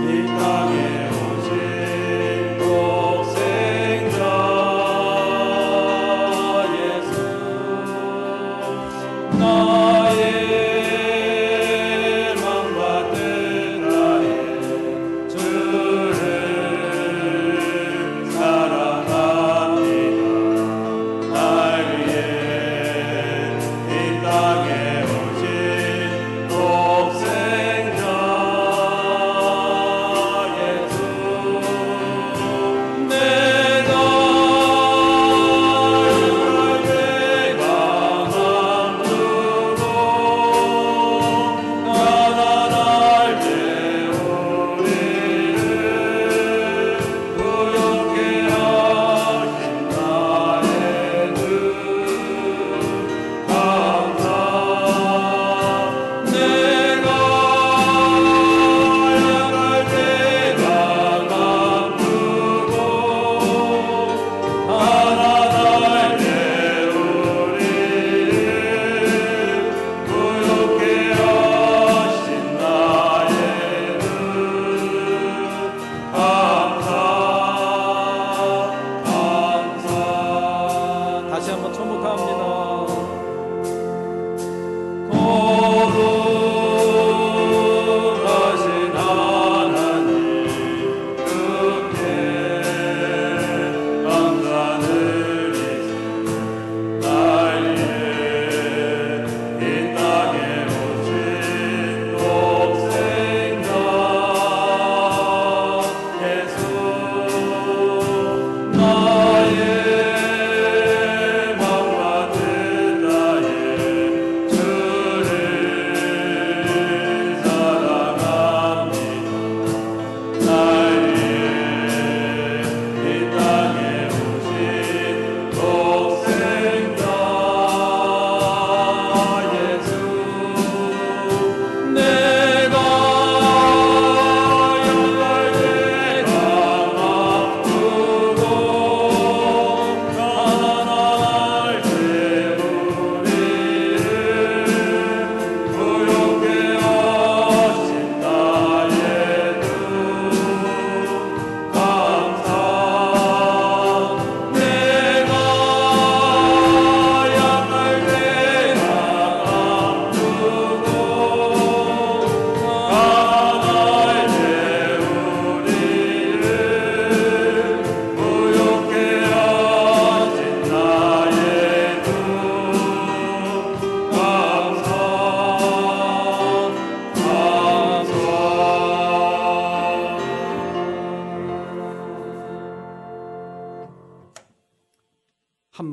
이 땅에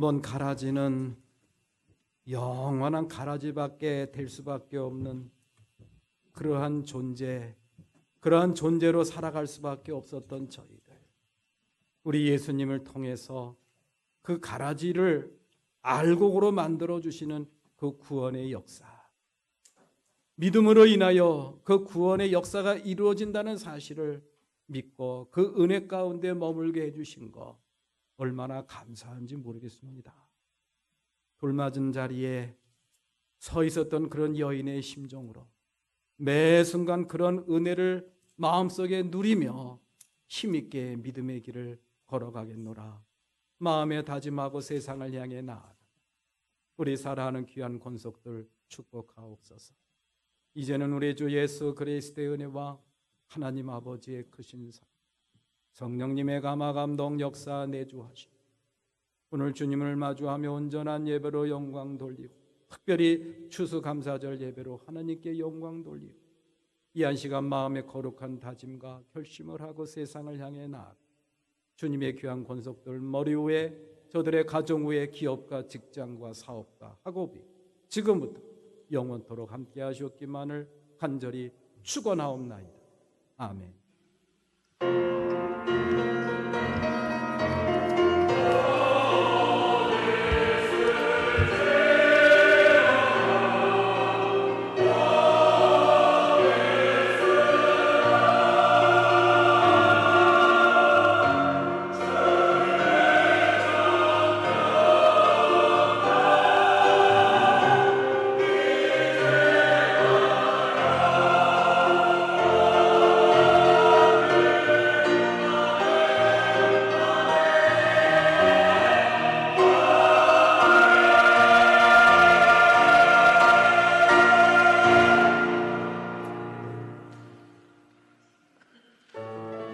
한번 가라지는 영원한 가라지밖에 될 수밖에 없는 그러한 존재, 그러한 존재로 살아갈 수밖에 없었던 저희들, 우리 예수님을 통해서 그 가라지를 알곡으로 만들어 주시는 그 구원의 역사, 믿음으로 인하여 그 구원의 역사가 이루어진다는 사실을 믿고 그 은혜 가운데 머물게 해주신 것 얼마나 감사한지 모르겠습니다. 돌맞은 자리에 서 있었던 그런 여인의 심정으로 매 순간 그런 은혜를 마음속에 누리며 힘있게 믿음의 길을 걸어가겠노라. 마음에 다짐하고 세상을 향해 나아가 우리 사랑하는 귀한 권속들 축복하옵소서. 이제는 우리 주 예수 그리스도의 은혜와 하나님 아버지의 크신 사랑, 성령님의 감화 감동 역사 내주하시고 오늘 주님을 마주하며 온전한 예배로 영광 돌리고 특별히 추수감사절 예배로 하나님께 영광 돌리고 이 한 시간 마음의 거룩한 다짐과 결심을 하고 세상을 향해 나아가 주님의 귀한 권속들 머리 위에 저들의 가정 위에 기업과 직장과 사업과 학업이 지금부터 영원토록 함께 하시옵기만을 간절히 축원하옵나이다. 아멘.